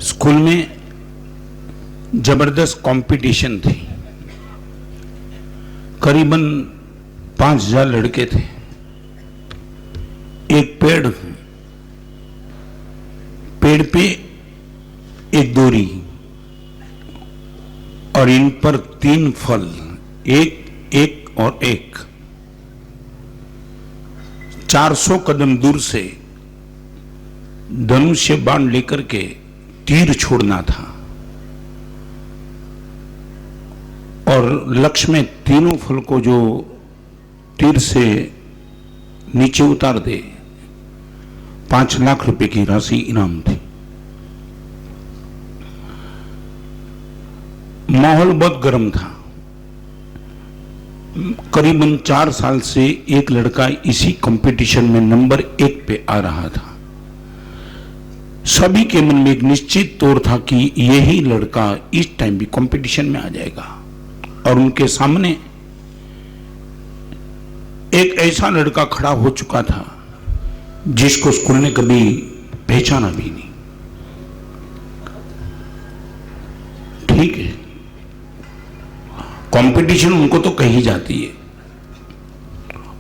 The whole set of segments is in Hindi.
स्कूल में जबरदस्त कंपटीशन थी। करीबन 5000 लड़के थे। एक पेड़ पे एक डोरी और इन पर 3 फल, एक एक और एक। 400 कदम दूर से धनुष बाण लेकर के तीर छोड़ना था और लक्ष्य में तीनों फल को जो तीर से नीचे उतार दे 5 लाख रुपए की राशि इनाम थी। माहौल बहुत गर्म था। करीबन 4 साल से एक लड़का इसी कंपटीशन में नंबर 1 पे आ रहा था। सभी के मन में एक निश्चित तौर था कि यही लड़का इस टाइम भी कंपटीशन में आ जाएगा। और उनके सामने एक ऐसा लड़का खड़ा हो चुका था जिसको स्कूल ने कभी पहचाना भी नहीं। ठीक है, कंपटीशन उनको तो कही जाती है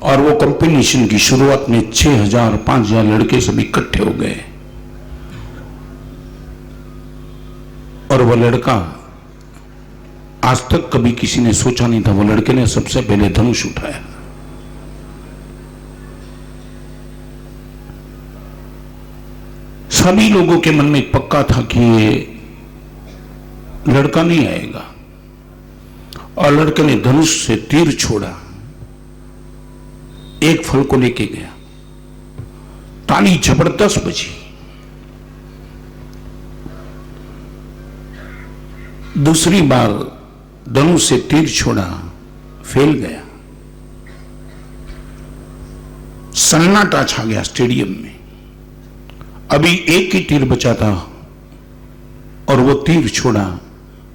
और वो कंपटीशन की शुरुआत में 6000 5000 लड़के सब इकट्ठे हो गए और वो लड़का आज तक कभी किसी ने सोचा नहीं था। वो लड़के ने सबसे पहले धनुष उठाया। सभी लोगों के मन में एक पक्का था कि ये लड़का नहीं आएगा और लड़के ने धनुष से तीर छोड़ा, एक फल को लेके गया। ताली जबरदस्त बजी। दूसरी बार धनुष से तीर छोड़ा, फेल गया। सन्नाटा छा गया स्टेडियम में। अभी एक ही तीर बचा था और वो तीर छोड़ा,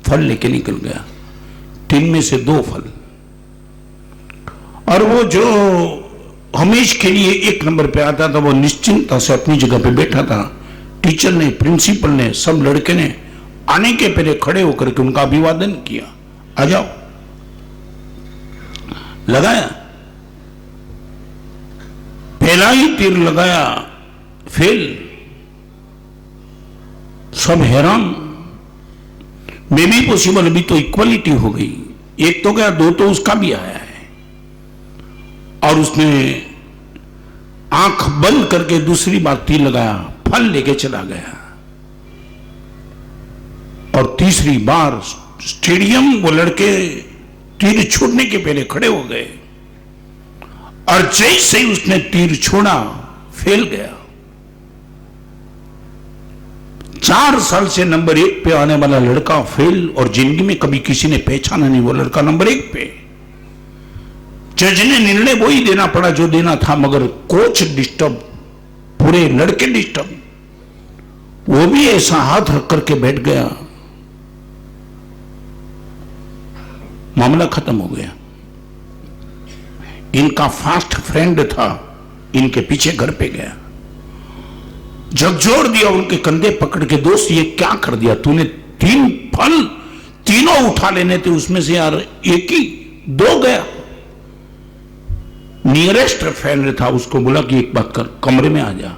फल लेके निकल गया। 3 में से 2 फल। और वो जो हमेशा के लिए 1 नंबर पे आता था वो निश्चिंतता से अपनी जगह पे बैठा था। टीचर ने, प्रिंसिपल ने, सब लड़के ने आने के पहले खड़े होकर के उनका अभिवादन किया। आ जाओ। लगाया, पहला ही तीर लगाया, फेल। सब हैरान। मे भी पॉसिबल, अभी तो इक्वलिटी हो गई। एक तो गया, 2 तो उसका भी आया है। और उसने आंख बंद करके दूसरी बार तीर लगाया, फल लेके चला गया। और तीसरी बार स्टेडियम, वो लड़के तीर छोड़ने के पहले खड़े हो गए और जैसे ही उसने तीर छोड़ा, फेल गया। 4 साल से नंबर 1 पे आने वाला लड़का फेल, और जिंदगी में कभी किसी ने पहचाना नहीं वो लड़का नंबर 1 पे। जज ने निर्णय वही देना पड़ा जो देना था, मगर कोच डिस्टर्ब, पूरे लड़के डिस्टर्ब। वो भी ऐसा हाथ रख करके बैठ गया, मामला खत्म हो गया। इनका फास्ट फ्रेंड था, इनके पीछे घर पे गया, झकझोर दिया, उनके कंधे पकड़ के, दोस्त ये क्या कर दिया तूने? 3 फल, तीनों उठा लेने थे, उसमें से यार एक ही 2 गया। नियरेस्ट फ्रेंड था, उसको बोला कि एक बात कर, कमरे में आ जा।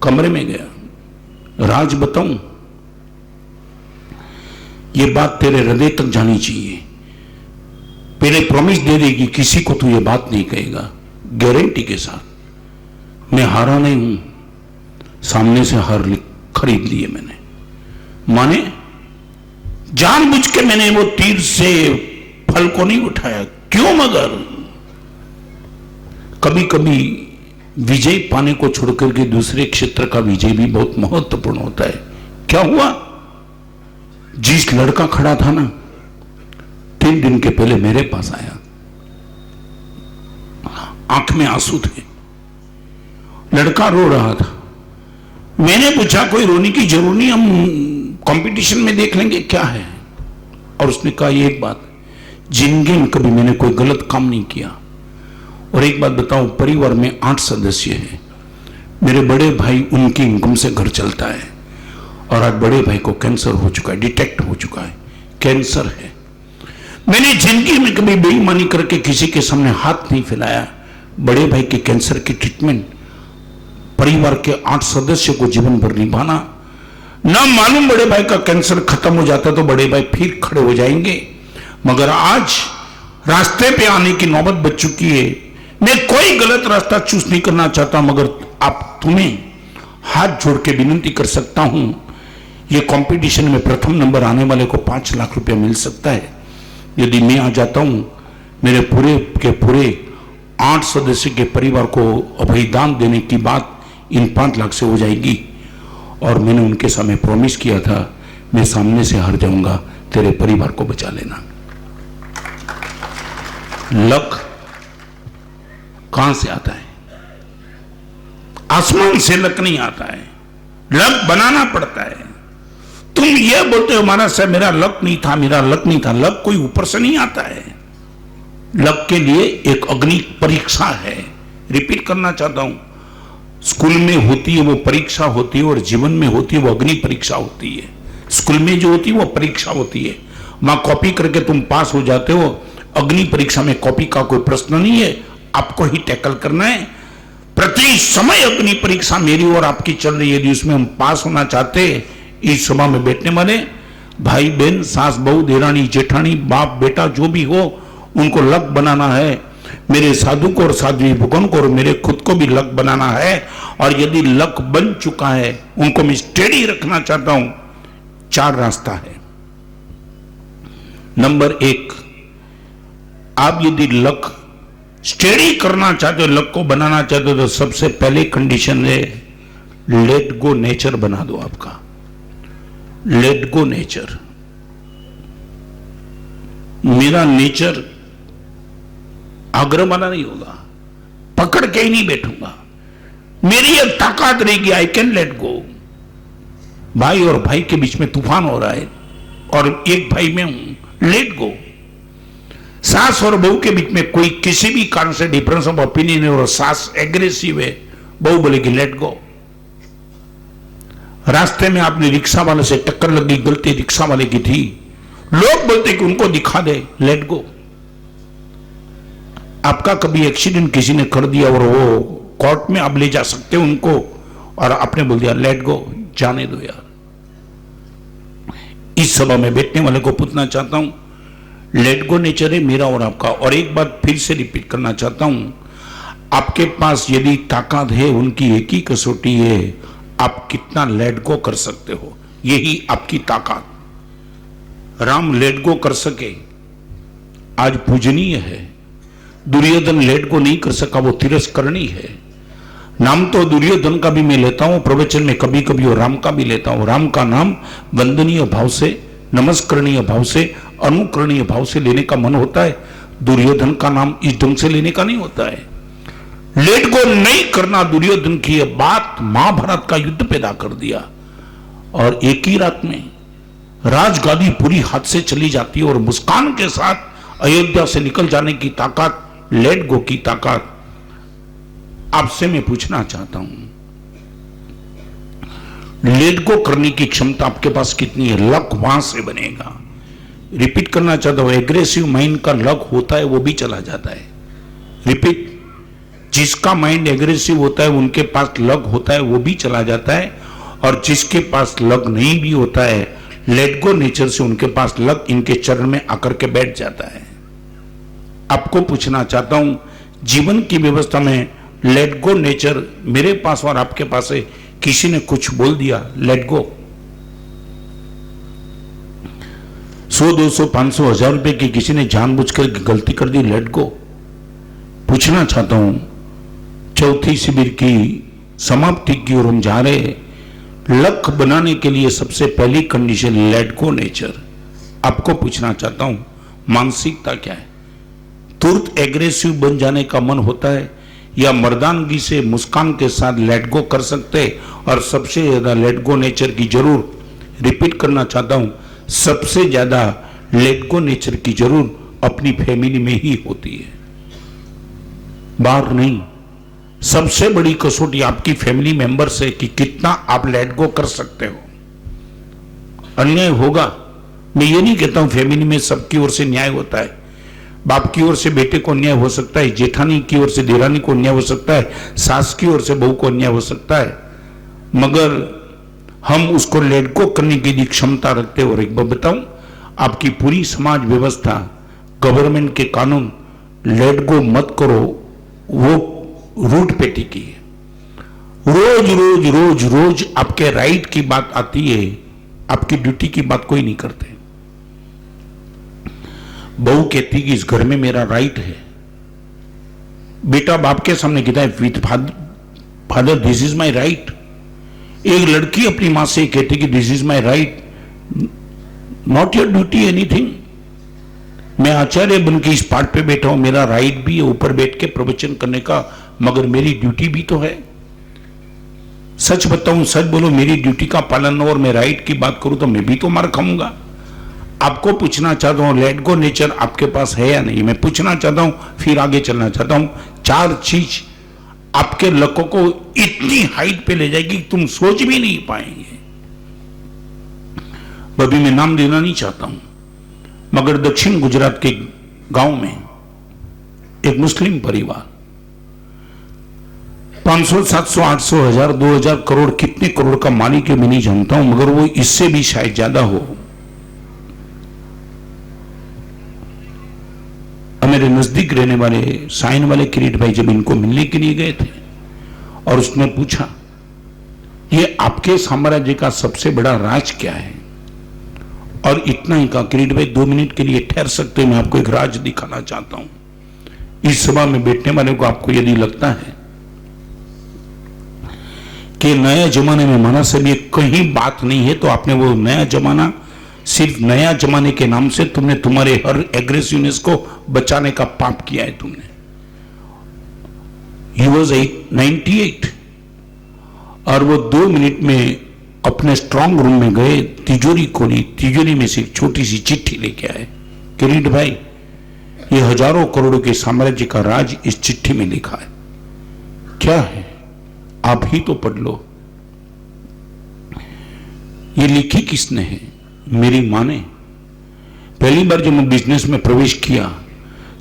कमरे में गया। राज बताऊं, ये बात तेरे हृदय तक जानी चाहिए। पहले प्रॉमिस दे देगी किसी को तू ये बात नहीं कहेगा, गारंटी के साथ। मैं हारा नहीं हूं, सामने से हार खरीद लिए मैंने। माने जानबूझ के मैंने वो तीर से फल को नहीं उठाया। क्यों? मगर कभी कभी विजय पाने को छोड़कर के दूसरे क्षेत्र का विजय भी बहुत महत्वपूर्ण होता है। क्या हुआ? जिस लड़का खड़ा था ना, 3 दिन के पहले मेरे पास आया, आंख में आंसू थे, लड़का रो रहा था। मैंने पूछा कोई रोने की जरूरत नहीं, हम कंपटीशन में देख लेंगे क्या है। और उसने कहा ये एक बात, जिंदगी में कभी मैंने कोई गलत काम नहीं किया। और एक बात बताऊं, परिवार में 8 सदस्य हैं। मेरे बड़े भाई, उनकी इनकम से घर चलता है और आज बड़े भाई को कैंसर हो चुका है, डिटेक्ट हो चुका है, कैंसर है। मैंने जिंदगी में कभी बेईमानी करके किसी के सामने हाथ नहीं फैलाया। बड़े भाई के कैंसर की ट्रीटमेंट, परिवार के 8 सदस्य को जीवन भर निभाना, ना मालूम बड़े भाई का कैंसर खत्म हो जाता तो बड़े भाई फिर खड़े हो जाएंगे, मगर आज रास्ते पे आने की नौबत बच चुकी है। मैं कोई गलत रास्ता चूज नहीं करना चाहता, मगर आप तुम्हें हाथ जोड़ के विनती कर सकता हूं, ये कंपटीशन में प्रथम नंबर आने वाले को 5 लाख रुपया मिल सकता है। यदि मैं आ जाता हूं, मेरे पूरे के पूरे 8 सदस्य के परिवार को अभयदान देने की बात इन 5 लाख से हो जाएगी। और मैंने उनके सामने प्रॉमिस किया था, मैं सामने से हार जाऊंगा, तेरे परिवार को बचा लेना। लक कहां से आता है? आसमान से लक नहीं आता है, लक बनाना पड़ता है। तुम ये बोलते हो महाराज साहब मेरा लक नहीं था, मेरा लक नहीं था। लक कोई ऊपर से नहीं आता है। लक के लिए एक अग्नि परीक्षा है। रिपीट करना चाहता हूं, स्कूल में होती है वो परीक्षा होती है, और जीवन में होती है वो अग्नि परीक्षा होती है। स्कूल में जो होती है वो परीक्षा होती है, वहां कॉपी करके तुम पास हो जाते हो। अग्नि परीक्षा में कॉपी का कोई प्रश्न नहीं है, आपको ही टैकल करना है। प्रति समय अग्नि परीक्षा मेरी और आपकी चल रही है। यदि उसमें हम पास होना चाहते, इस सभा में बैठने वाले भाई बहन, सास बहू, देरानी जेठानी, बाप बेटा जो भी हो, उनको लक बनाना है। मेरे साधु को और साध्वी भगवान को और मेरे खुद को भी लक बनाना है। और यदि लक बन चुका है, उनको मैं स्टेडी रखना चाहता हूं। 4 रास्ता है। नंबर 1, आप यदि लक स्टेडी करना चाहते हो, लक को बनाना चाहते हो, तो सबसे पहले कंडीशन है लेट गो नेचर बना दो आपका। Late go nature. मेरा नेचर आग्रह वाला नहीं होगा, पकड़ के ही नहीं बैठूंगा। मेरी एक ताकत रहेगी, आई कैन लेट गो। भाई और भाई के बीच में तूफान हो रहा है और एक भाई में हूं, लेट गो। सास और बहू के बीच में कोई किसी भी कारण से डिफरेंस ऑफ ओपिनियन है और सास एग्रेसिव है, बहू बोलेगी लेट गो। रास्ते में आपने रिक्शा वाले से टक्कर लगी, गलती रिक्शा वाले की थी, लोग बोलते कि उनको दिखा दे, लेट गो। आपका कभी एक्सीडेंट किसी ने कर दिया और वो कोर्ट में आप ले जा सकते हो उनको, और आपने बोल दिया लेट गो, जाने दो यार। इस सभा में बैठने वाले को पूछना चाहता हूं, लेट गो नेचर है मेरा और आपका। और एक बात फिर से रिपीट करना चाहता हूं, आपके पास यदि ताकत है, उनकी एक ही कसौटी है, आप कितना लेट गो कर सकते हो, यही आपकी ताकत। राम लेट गो कर सके, आज पूजनीय है। दुर्योधन लेट गो नहीं कर सका, वो तिरस्करणीय है। नाम तो दुर्योधन का भी मैं लेता हूं प्रवचन में कभी कभी, और राम का भी लेता हूं। राम का नाम वंदनीय भाव से, नमस्करणीय भाव से, अनुकरणीय भाव से लेने का मन होता है। दुर्योधन का नाम इस ढंग से लेने का नहीं होता है। लेट गो नहीं करना दुर्योधन की यह बात महाभारत का युद्ध पैदा कर दिया, और एक ही रात में राजगादी पूरी हाथ से चली जाती है और मुस्कान के साथ अयोध्या से निकल जाने की ताकत, लेट गो की ताकत आपसे मैं पूछना चाहता हूं, लेट गो करने की क्षमता आपके पास कितनी है? लक वहां से बनेगा। रिपीट करना चाहता हूं, एग्रेसिव माइंड का लक होता है वो भी चला जाता है। रिपीट, जिसका माइंड एग्रेसिव होता है उनके पास लक होता है वो भी चला जाता है, और जिसके पास लक नहीं भी होता है, लेट गो नेचर से उनके पास लक इनके चरण में आकर के बैठ जाता है। आपको पूछना चाहता हूं, जीवन की व्यवस्था में लेट गो नेचर मेरे पास और आपके पास है। किसी ने कुछ बोल दिया, लेट गो। 100, 200, 500, 1000 रुपए की किसी ने जानबूझकर गलती कर दी, लेट गो। पूछना चाहता हूं, चौथी शिविर की समाप्ति की ओर हम जा रहे। लक बनाने के लिए सबसे पहली कंडीशन लेट गो नेचर। आपको पूछना चाहता हूं, मानसिकता क्या है? तुरंत एग्रेसिव बन जाने का मन होता है, या मर्दानगी से मुस्कान के साथ लेट गो कर सकते? और सबसे ज्यादा लेट गो नेचर की जरूर, रिपीट करना चाहता हूं, सबसे ज्यादा लेट गो नेचर की जरूर अपनी फैमिली में ही होती है, बाहर नहीं। सबसे बड़ी कसौटी आपकी फैमिली मेंबर से कि कितना आप लेट गो कर सकते हो। अन्याय होगा। मैं ये नहीं कहता हूं फैमिली में सबकी ओर से न्याय होता है। बाप की ओर से बेटे को अन्याय हो सकता है, जेठानी की ओर से देरानी को अन्याय हो सकता है, सास की ओर से बहू को अन्याय हो सकता है, मगर हम उसको लेट गो करने की भी क्षमता रखते हैं। और एक बात बताऊं, आपकी पूरी समाज व्यवस्था, गवर्नमेंट के कानून लेट गो मत करो, वो रूट पे टिकी है। रोज रोज रोज रोज आपके राइट की बात आती है, आपकी ड्यूटी की बात कोई नहीं करते। बहू कहती कि इस घर में मेरा राइट है, बेटा बाप के सामने कहता है with father this is my right. एक लड़की अपनी मां से कहती कि this is my right, not your duty anything. मैं आचार्य बन के इस पाठ पे बैठा हूं, मेरा राइट भी है ऊपर बैठ के प्रवचन करने का, मगर मेरी ड्यूटी भी तो है। सच बताऊं, सच बोलो, मेरी ड्यूटी का पालन और मैं राइट की बात करूं तो मैं भी तो मार खाऊंगा। आपको पूछना चाहता हूं, लेट गो नेचर आपके पास है या नहीं? मैं पूछना चाहता हूं, फिर आगे चलना चाहता हूं। 4 चीज आपके लक्ष्य को इतनी हाइट पे ले जाएगी कि तुम सोच भी नहीं पाएंगे। अभी मैं नाम देना नहीं चाहता हूं, मगर दक्षिण गुजरात के गांव में एक मुस्लिम परिवार 500, 700, 800, 1000, 2000 करोड़, कितने करोड़ का मालिक है मैं नहीं जानता हूं, मगर वो इससे भी शायद ज्यादा हो। मेरे नजदीक रहने वाले साइन वाले किरीट भाई जब इनको मिलने के लिए गए थे और उसने पूछा, ये आपके साम्राज्य का सबसे बड़ा राज क्या है? और इतना ही कहा, किरीट भाई 2 मिनट के लिए ठहर सकते हैं, मैं आपको एक राज दिखाना चाहता हूं। इस सभा में बैठने वाले को आपको यदि लगता है कि नया जमाने में माना से भी कहीं बात नहीं है, तो आपने वो नया जमाना, सिर्फ नया जमाने के नाम से तुमने तुम्हारे हर एग्रेसिवनेस को बचाने का पाप किया है तुमने। He was 98 और वो 2 मिनट में अपने स्ट्रांग रूम में गए, तिजोरी खोली, तिजोरी में से एक छोटी सी चिट्ठी लेके आए। किरीट भाई, ये हजारों करोड़ों के साम्राज्य का राज इस चिट्ठी में लिखा है। क्या है? आप ही तो पढ़ लो। ये लिखी किसने है? मेरी मां ने। पहली बार जब मैं बिजनेस में प्रवेश किया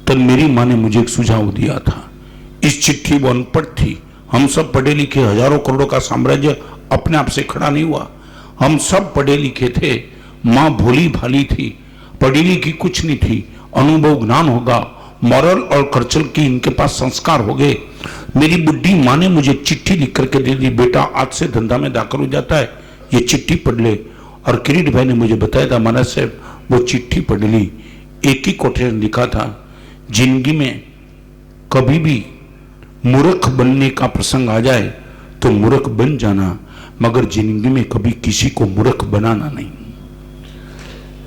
तब मेरी मां ने मुझे एक सुझाव दिया था। इस चिट्ठी, वो अनपढ़ थी, हम सब पढ़े लिखे, हजारों करोड़ों का साम्राज्य अपने आप से खड़ा नहीं हुआ, हम सब पढ़े लिखे थे। मां भोली भाली थी, पढ़ी लिखी कुछ नहीं थी, अनुभव ज्ञान होगा, मॉरल और कल्चर की इनके पास संस्कार हो गए। मेरी बुढ़ी मां ने मुझे चिट्ठी लिख करके दे दी, बेटा आज से धंधा में दाखिल हो जाता है, ये चिट्ठी पढ़ ले। और किरीट भाई ने मुझे बताया था, महाराज साहब वो चिट्ठी पढ़ ली, एक ही कोटेशन लिखा था, जिंदगी में कभी भी मूर्ख बनने का प्रसंग आ जाए तो मूर्ख बन जाना, मगर जिंदगी में कभी किसी को मूर्ख बनाना नहीं।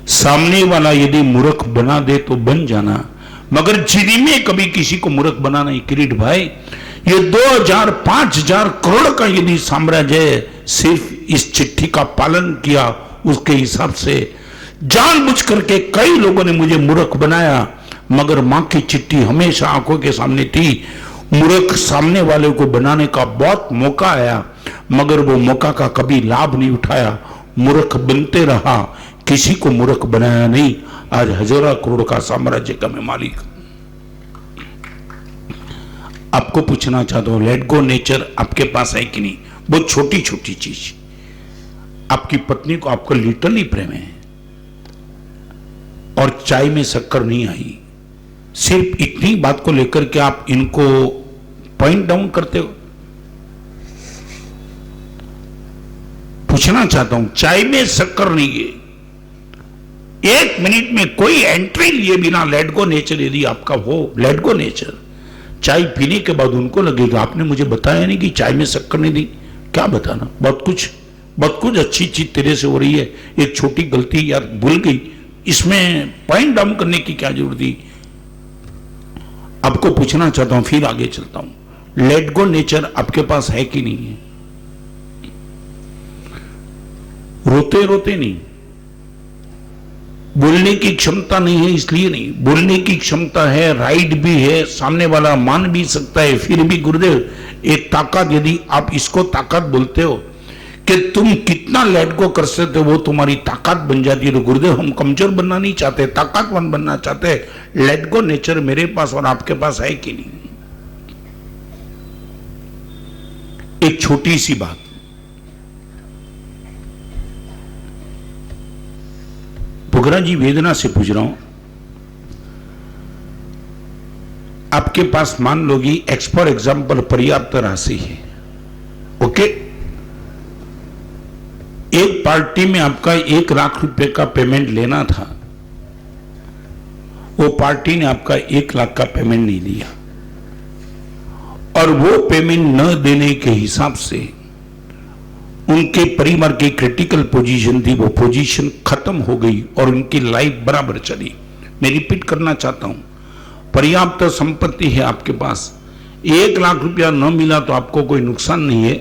सामने वाला यदि मूर्ख बना दे तो बन जाना, मगर जिंदगी में कभी किसी को मूर्ख बनाना नहीं। किरीट भाई, ये 2000, 5000 करोड़ का यदि साम्राज्य सिर्फ इस चिट्ठी का पालन किया, उसके हिसाब से जानबूझ करके कई लोगों ने मुझे मूर्ख बनाया, मगर मां की चिट्ठी हमेशा आंखों के सामने थी। मूर्ख सामने वाले को बनाने का बहुत मौका आया, मगर वो मौका का कभी लाभ नहीं उठाया, मूर्ख बनते रहा, किसी को मूर्ख बनाया नहीं। आज हजारों करोड़ का साम्राज्य का मैं मालिक। आपको पूछना चाहता हूं, लेट गो नेचर आपके पास है कि नहीं? बहुत छोटी छोटी चीज। आपकी पत्नी को आपका लिटरली प्रेम है और चाय में शक्कर नहीं आई, सिर्फ इतनी बात को लेकर के आप इनको पॉइंट डाउन करते हो। पूछना चाहता हूं, चाय में शक्कर नहीं है, 1 मिनट में कोई एंट्री लिए बिना लेट गो नेचर यदि आपका हो, लेट गो नेचर, चाय पीने के बाद उनको लगेगा आपने मुझे बताया नहीं कि चाय में शक्कर नहीं दी। क्या बताना, बहुत कुछ अच्छी चीज तेरे से हो रही है, एक छोटी गलती यार भूल गई, इसमें पॉइंट डाउन करने की क्या जरूरत थी? आपको पूछना चाहता हूं, फिर आगे चलता हूं, लेट गो नेचर आपके पास है कि नहीं है? रोते रोते नहीं, बोलने की क्षमता नहीं है इसलिए नहीं, बोलने की क्षमता है, राइट भी है, सामने वाला मान भी सकता है, फिर भी गुरुदेव एक ताकत, यदि आप इसको ताकत बोलते हो कि तुम कितना लेट गो कर सकते हो वो तुम्हारी ताकत बन जाती है। तो गुरुदेव हम कमजोर बनना नहीं चाहते, ताकतवान बनना चाहते। लेट गो नेचर मेरे पास और आपके पास है कि नहीं? एक छोटी सी बात, पुगरा जी वेदना से पूछ रहा हूं, आपके पास मान लो कि एक्स फॉर एग्जाम्पल पर्याप्त राशि है, ओके? एक पार्टी में आपका 1 लाख रुपए का पेमेंट लेना था, वो पार्टी ने आपका 1 लाख का पेमेंट नहीं दिया और वो पेमेंट न देने के हिसाब से उनके परिवार की क्रिटिकल पोजीशन थी, वो पोजीशन खत्म हो गई और उनकी लाइफ बराबर चली। मैं रिपीट करना चाहता हूं, पर्याप्त संपत्ति है आपके पास, 1 लाख रुपया न मिला तो आपको कोई नुकसान नहीं है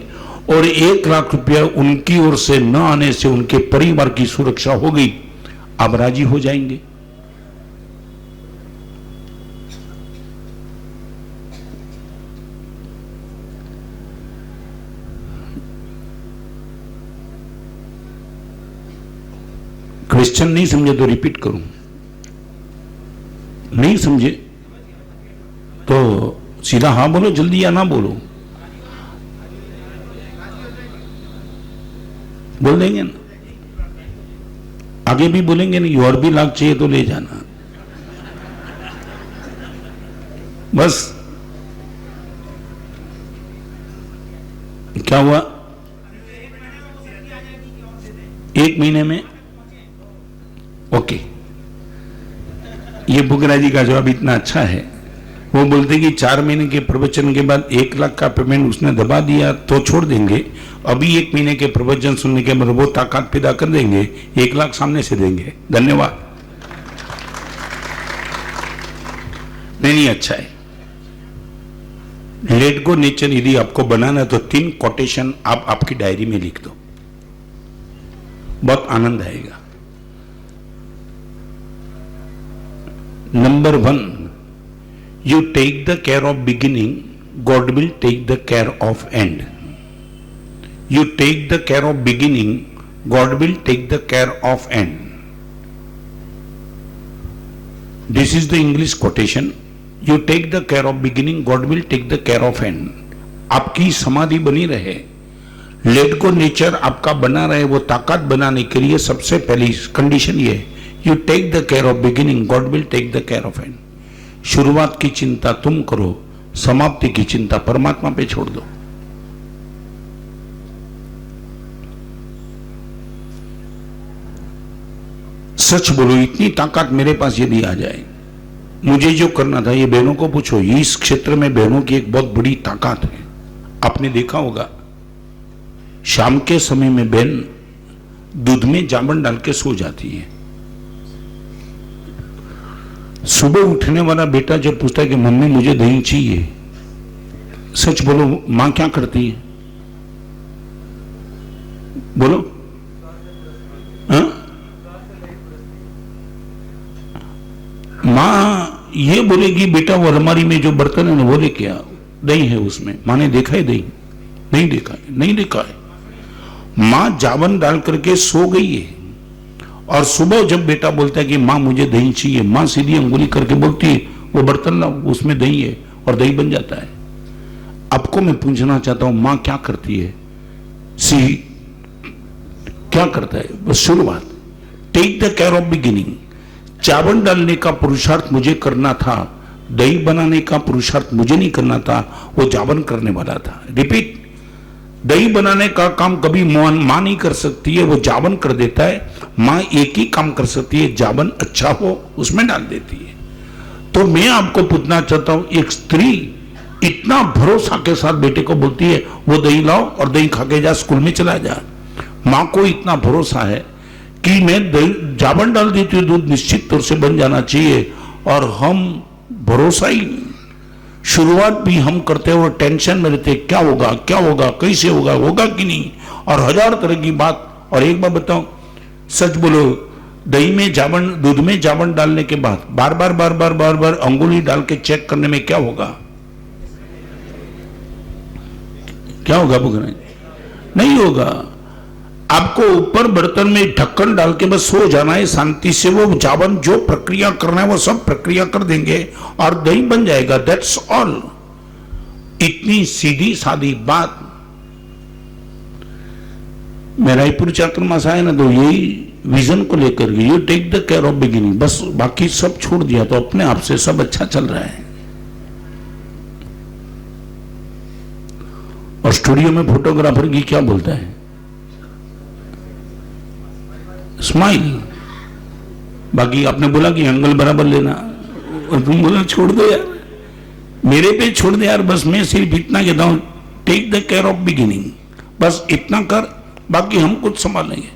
और 1 लाख रुपया उनकी ओर से न आने से उनके परिवार की सुरक्षा हो गई, आप राजी हो जाएंगे? क्वेश्चन नहीं समझे तो रिपीट करूं, नहीं समझे तो सीधा हाँ बोलो, जल्दी या ना बोलो, बोल देंगे ना? आगे भी बोलेंगे नहीं, और भी लाख चाहिए तो ले जाना, बस। क्या हुआ? 1 महीने में? ओके, ये बुगरा जी का जवाब इतना अच्छा है। वो बोलते कि 4 महीने के प्रवचन के बाद 1 लाख का पेमेंट उसने दबा दिया तो छोड़ देंगे, अभी 1 महीने के प्रवचन सुनने के बाद वो ताकत पैदा कर देंगे, 1 लाख सामने से देंगे। धन्यवाद। नहीं, अच्छा है। लेट गो नेचर यदि आपको बनाना है तो 3 कोटेशन आप आपकी डायरी में लिख दो, बहुत आनंद आएगा। Number 1, you take the care of beginning, God will take the care of end. You take the care of beginning, God will take the care of end. This is the English quotation. You take the care of beginning, God will take the care of end. आपकी समाधि बनी रहे, लेट को नेचर आपका बना रहे, वो ताकत बनाने के लिए सबसे पहली कंडीशन ये है, you take the care of beginning, God will take the care of end. शुरुआत की चिंता तुम करो, समाप्ति की चिंता परमात्मा पे छोड़ दो। सच बोलो, इतनी ताकत मेरे पास यदि आ जाए, मुझे जो करना था, ये बहनों को पूछो, इस क्षेत्र में बहनों की एक बहुत बड़ी ताकत है। आपने देखा होगा शाम के समय में बहन दूध में जामुन डाल के सो जाती है, सुबह उठने वाला बेटा जब पूछता है कि मम्मी मुझे दही चाहिए, सच बोलो मां क्या करती है? बोलो, हाँ? मां ये बोलेगी बेटा वो अलमारी में जो बर्तन है ना वो लेके आ, दही है उसमें। मां ने देखा है दही? नहीं देखा है, नहीं देखा है। मां जावन डाल करके सो गई है और सुबह जब बेटा बोलता है कि मां मुझे दही चाहिए, मां सीधी अंगुली करके बोलती है वो बर्तन लाओ, उसमें दही है, और दही बन जाता है। आपको मैं पूछना चाहता हूं, मां क्या करती है? सी क्या करता है? बस शुरुआत, take the care of beginning. चावल डालने का पुरुषार्थ मुझे करना था, दही बनाने का पुरुषार्थ मुझे नहीं करना था, वो जावन करने वाला था। रिपीट, दही बनाने का काम कभी मां नहीं कर सकती है, वो जावन कर देता है। मां एक ही काम कर सकती है, जावन अच्छा हो उसमें डाल देती है। तो मैं आपको पूछना चाहता हूं, एक स्त्री इतना भरोसा के साथ बेटे को बोलती है वो दही लाओ और दही खा के जा, स्कूल में चला जा। मां को इतना भरोसा है कि मैं दही जावन डाल देती हूँ, दूध निश्चित तौर से बन जाना चाहिए, और हम भरोसा ही शुरुआत भी हम करते हैं, वो टेंशन में रहते, क्या होगा क्या होगा, कैसे होगा, होगा कि नहीं, और 1000 तरह की बात। और एक बार बताओ, सच बोलो, दही में जावन, दूध में जावन डालने के बाद बार बार बार बार बार बार अंगुली डाल के चेक करने में क्या होगा? क्या होगा बुगरा? नहीं होगा। आपको ऊपर बर्तन में ढक्कन डाल के बस सो जाना है शांति से। वो चावल जो प्रक्रिया करना है वो सब प्रक्रिया कर देंगे और दही बन जाएगा। That's all. इतनी सीधी सादी बात। मैं रायपुर चातुर्मास आया ना तो यही विजन को लेकर के, you take the care of beginning, बस बाकी सब छोड़ दिया तो अपने आप से सब अच्छा चल रहा है। और स्टूडियो में फोटोग्राफर की क्या बोलता है? स्माइल। बाकी आपने बोला कि एंगल बराबर लेना और तुम बोला छोड़ दो यार, मेरे पे छोड़ दे यार। बस मैं सिर्फ इतना कहता हूं, take the care of beginning, बस इतना कर, बाकी हम कुछ संभाल लेंगे।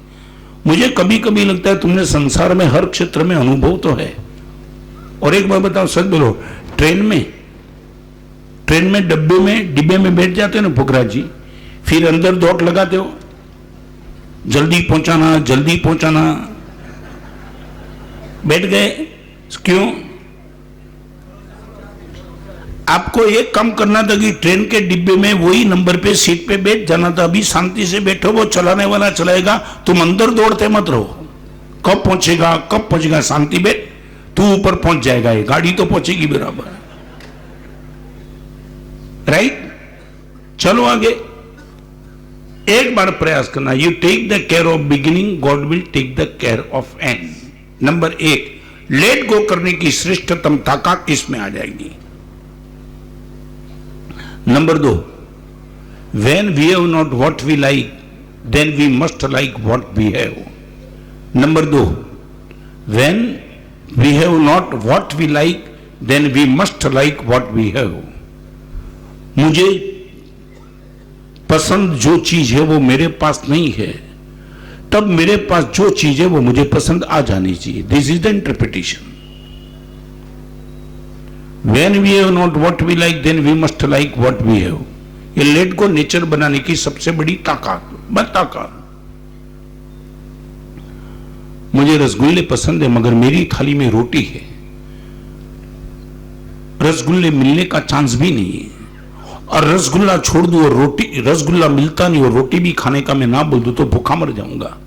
मुझे कभी कभी लगता है तुमने संसार में हर क्षेत्र में अनुभव तो है। और एक बार बताओ, सच बोलो, ट्रेन में डिब्बे में बैठ जाते हो ना पुखराज जी, फिर अंदर दौड़ लगाते हो, जल्दी पहुंचाना, बैठ गए, क्यों? आपको एक काम करना था कि ट्रेन के डिब्बे में वही नंबर पे सीट पे बैठ जाना था। अभी शांति से बैठो, वो चलाने वाला चलाएगा, तुम अंदर दौड़ते मत रहो। कब पहुंचेगा, शांति बैठ, तू ऊपर पहुंच जाएगा, ये गाड़ी तो पहुंचेगी बराबर। राइट? चलो आगे। एक बार प्रयास करना, you take the care of beginning, God will take the care of end. Number 1, let go करने की श्रेष्ठतम ताकत इसमें आ जाएगी। Number 2, when we have not what we like, then we must like what we have. Number 2, when we have not what we like, then we must like what we have. मुझे पसंद जो चीज है वो मेरे पास नहीं है, तब मेरे पास जो चीज है वो मुझे पसंद आ जानी चाहिए। This is the interpretation. When we have not what we like, then we must like what we have. ये लेट को नेचर बनाने की सबसे बड़ी ताकत। मुझे रसगुल्ले पसंद है मगर मेरी थाली में रोटी है, रसगुल्ले मिलने का चांस भी नहीं है। और रसगुल्ला छोड़ दूं और रसगुल्ला मिलता नहीं और रोटी भी खाने का मैं ना बोल दूं तो भूखा मर जाऊंगा।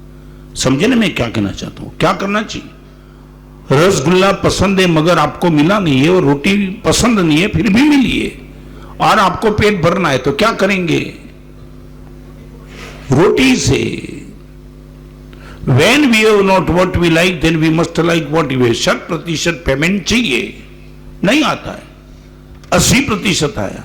समझे ना मैं क्या कहना चाहता हूं? क्या करना चाहिए? रसगुल्ला पसंद है मगर आपको मिला नहीं है, और रोटी पसंद नहीं है फिर भी मिली है, और आपको पेट भरना है तो क्या करेंगे? रोटी से। When we have not what we like, then we must like what we have. 100% payment चाहिए, नहीं आता है। 80% आया,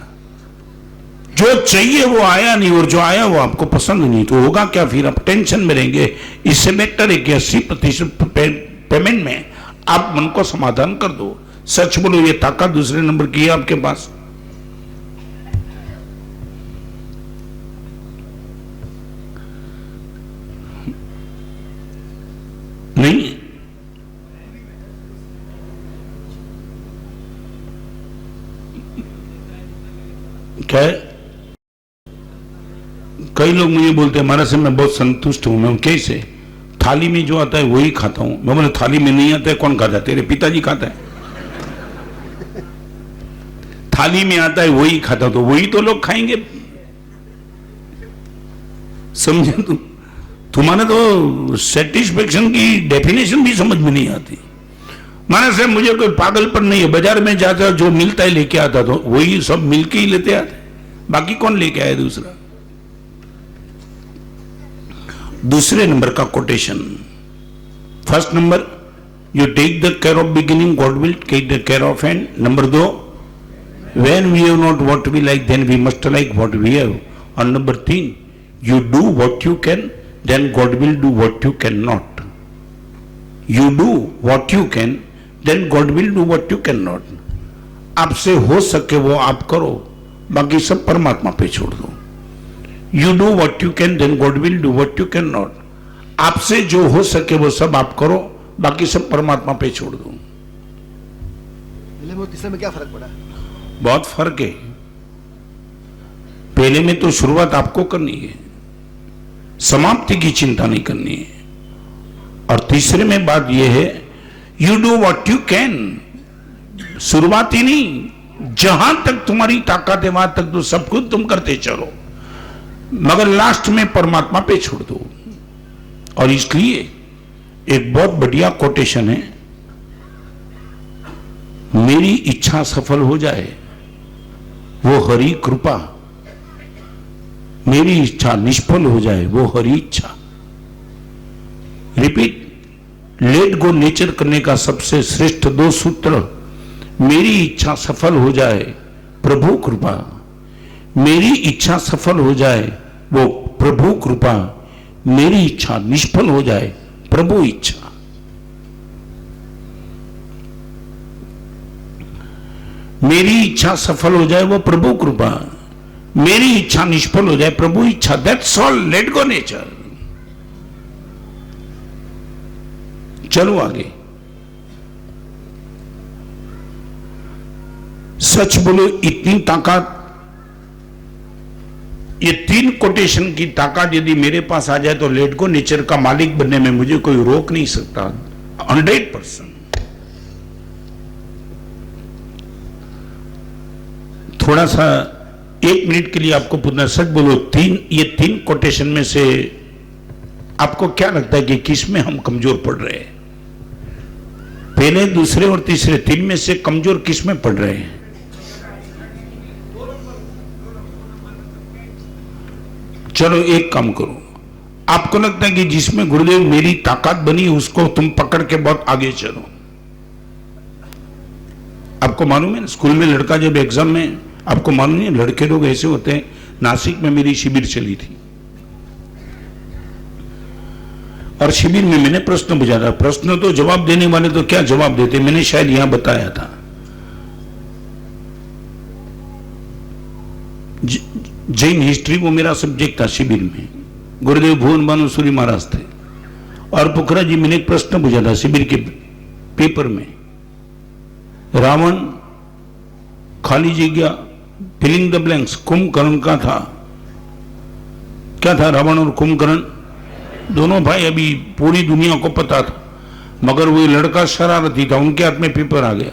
जो चाहिए वो आया नहीं, और जो आया वो आपको पसंद नहीं, तो होगा क्या? फिर आप टेंशन में रहेंगे। इससे बेटर है कि 80% पेमेंट में आप मन को समाधान कर दो। सच बोलो, ये ताकत दूसरे नंबर की है आपके पास। नहीं? क्या है? कई लोग मुझे बोलते हैं महाराज से मैं बहुत संतुष्ट हूं। मैं कैसे? थाली में जो आता है वही खाता हूं। मैं बोले थाली में नहीं आता है, कौन खाता है? तेरे पिताजी खाता है। थाली में आता है वही खाता, तो वही तो लोग खाएंगे। समझे तुम? तुम्हारे तो सेटिस्फेक्शन की डेफिनेशन भी समझ में नहीं आती। माना से मुझे कोई पागलपन नहीं है, बाजार में जाता जो मिलता है लेके आता, तो वही सब मिलके ही लेते आते, बाकी कौन लेके आया दूसरा? दूसरे नंबर का quotation. First number, you take the care of beginning, God will take the care of end. Number 2, when we have not what we like, then we must like what we have. और number 3, you do what you can, then God will do what you can not. You do what you can, then God will do what you can not. आपसे हो सके वो आप करो, बाकी सब परमात्मा पे छोड़ दो। You do what you can, then God will do what you can not. आपसे जो हो सके वो सब आप करो, बाकी सब परमात्मा पे छोड़ दो। तीसरे में क्या फर्क पड़ा? बहुत फर्क है। पहले में तो शुरुआत आपको करनी है, समाप्ति की चिंता नहीं करनी है। और तीसरे में बात यह है, you do what you can. शुरुआत ही नहीं, जहां तक तुम्हारी ताकत है वहां तक तो सब कुछ तुम करते चलो, मगर लास्ट में परमात्मा पे छोड़ दो। और इसलिए एक बहुत बढ़िया कोटेशन है, मेरी इच्छा सफल हो जाए वो हरि कृपा, मेरी इच्छा निष्फल हो जाए वो हरि इच्छा। रिपीट, लेट गो नेचर करने का सबसे श्रेष्ठ 2 सूत्र, मेरी इच्छा सफल हो जाए प्रभु कृपा, मेरी इच्छा सफल हो जाए वो प्रभु कृपा, मेरी इच्छा निष्फल हो जाए प्रभु इच्छा। मेरी इच्छा सफल हो जाए वो प्रभु कृपा, मेरी इच्छा निष्फल हो जाए प्रभु इच्छा। That's all, late go nature. चलो आगे। सच बोलो, इतनी ताकत, ये 3 कोटेशन की ताकत यदि मेरे पास आ जाए तो लेट गो नेचर का मालिक बनने में मुझे कोई रोक नहीं सकता, 100%। थोड़ा सा 1 मिनट के लिए आपको पूछना, सच बोलो, ये 3 कोटेशन में से आपको क्या लगता है कि किस में हम कमजोर पड़ रहे हैं? पहले, दूसरे और तीसरे 3 में से कमजोर किस में पड़ रहे हैं? चलो एक काम करो, आपको लगता है कि जिसमें गुरुदेव मेरी ताकत बनी उसको तुम पकड़ के बहुत आगे चलो। आपको मालूम है स्कूल में लड़का जब एग्जाम में, आपको मालूम है लड़के लोग ऐसे होते हैं। नासिक में मेरी शिविर चली थी और शिविर में मैंने प्रश्न पूछा था। प्रश्न तो जवाब देने वाले तो क्या जवाब देते, मैंने शायद यहां बताया था। जैन हिस्ट्री वो मेरा सब्जेक्ट था शिविर में, गुरुदेव भुवन भानुसूरी महाराज थे। और पुखरा जी, मैंने एक प्रश्न पूछा था शिविर के पेपर में, रावण खाली जगह फिलिंग द ब्लैंक्स कुंभकर्ण का था। क्या था? रावण और कुंभकर्ण दोनों भाई, अभी पूरी दुनिया को पता था, मगर वो लड़का शरारती था, उनके हाथ में पेपर आ गया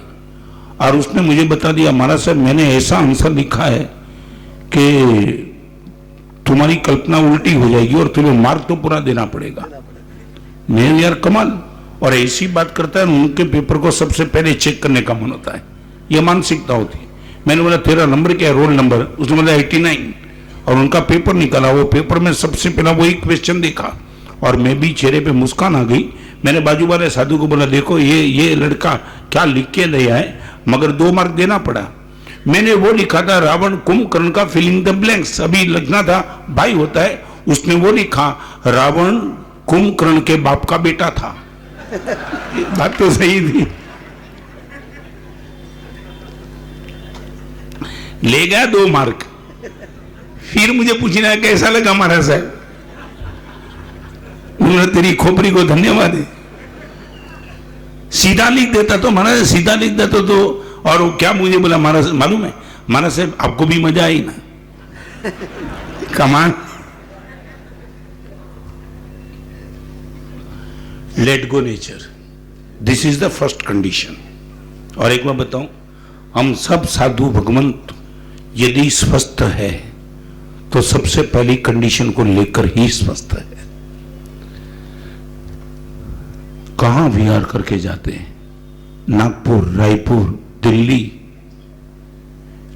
और उसने मुझे बता दिया, महाराज साहब मैंने ऐसा आंसर लिखा है कि तुम्हारी कल्पना उल्टी हो जाएगी और तुम्हें मार्क तो पूरा देना पड़ेगा। मैं यार कमाल, और ऐसी बात करता है, उनके पेपर को सबसे पहले चेक करने का मन होता है, यह मानसिकता होती है। मैंने बोला तेरा नंबर क्या है, रोल नंबर? उसने बोला 89, और उनका पेपर निकाला। वो पेपर में सबसे पहला वही क्वेश्चन देखा और मैं भी चेहरे पे मुस्कान आ गई। मैंने बाजू वाले साधु को बोला, देखो ये लड़का क्या लिख के लिया है, मगर 2 मार्क देना पड़ा। मैंने वो लिखा था रावण कुंभकर्ण का फिलिंग द ब्लैंक्स, अभी लिखना था भाई होता है, उसने वो लिखा रावण कुंभकर्ण के बाप का बेटा था। बात तो सही थी। ले गया 2 मार्क। फिर मुझे पूछना है कैसा लगा महाराज साहब? उन्होंने तेरी खोपड़ी को धन्यवाद है। सीधा लिख देता तो महाराज, सीधा लिख देता तो, और वो क्या मुझे बोला महाराज, मालूम है महाराज साहब आपको भी मजा आई ना? Come on. Let go nature, this is the first condition. और एक बार बताऊं, हम सब साधु भगवंत यदि स्वस्थ है तो सबसे पहली कंडीशन को लेकर ही स्वस्थ है। कहां विहार करके जाते हैं? नागपुर, रायपुर, दिल्ली,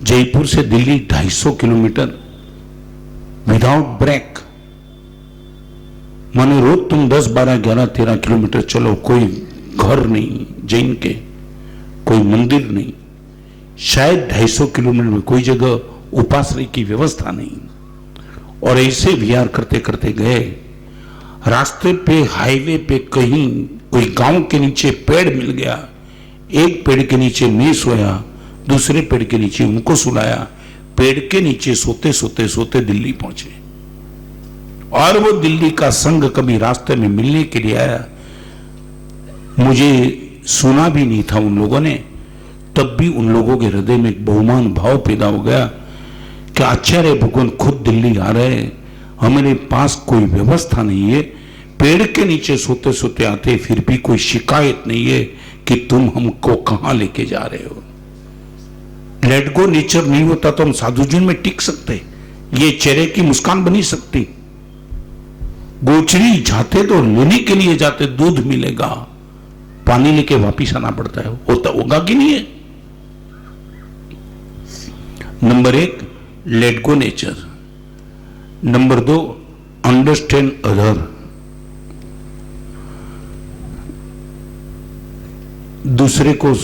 जयपुर से दिल्ली 250 किलोमीटर विदाउट ब्रेक। माने रोज तुम 10, 12, 11, 13 किलोमीटर चलो, कोई घर नहीं जैन के, कोई मंदिर नहीं, शायद 250 किलोमीटर में कोई जगह उपाश्रय की व्यवस्था नहीं, और ऐसे विहार करते करते गए। रास्ते पे, हाईवे पे कहीं कोई गांव के नीचे पेड़ मिल गया, एक पेड़ के नीचे मैं सोया, दूसरे पेड़ के नीचे उनको सुलाया, पेड़ के नीचे सोते सोते सोते दिल्ली पहुंचे। और वो दिल्ली का संघ कभी रास्ते में मिलने के लिए आया, मुझे सुना भी नहीं था उन लोगों ने, तब भी उन लोगों के हृदय में एक बहुमान भाव पैदा हो गया कि आचार्य भगवान खुद दिल्ली आ रहे हैं, हमारे पास कोई व्यवस्था नहीं है, पेड़ के नीचे सोते सोते आते, फिर भी कोई शिकायत नहीं है कि तुम हमको कहां लेके जा रहे हो। लेट गो नेचर नहीं होता तो हम साधु जीवन में टिक सकते, ये चेहरे की मुस्कान बनी सकती। गोचरी जाते तो लेने के लिए जाते, दूध मिलेगा, पानी लेके वापिस आना पड़ता है। होता होगा कि नहीं है? Number 1, let go nature. Number 2, understand other. दूसरे को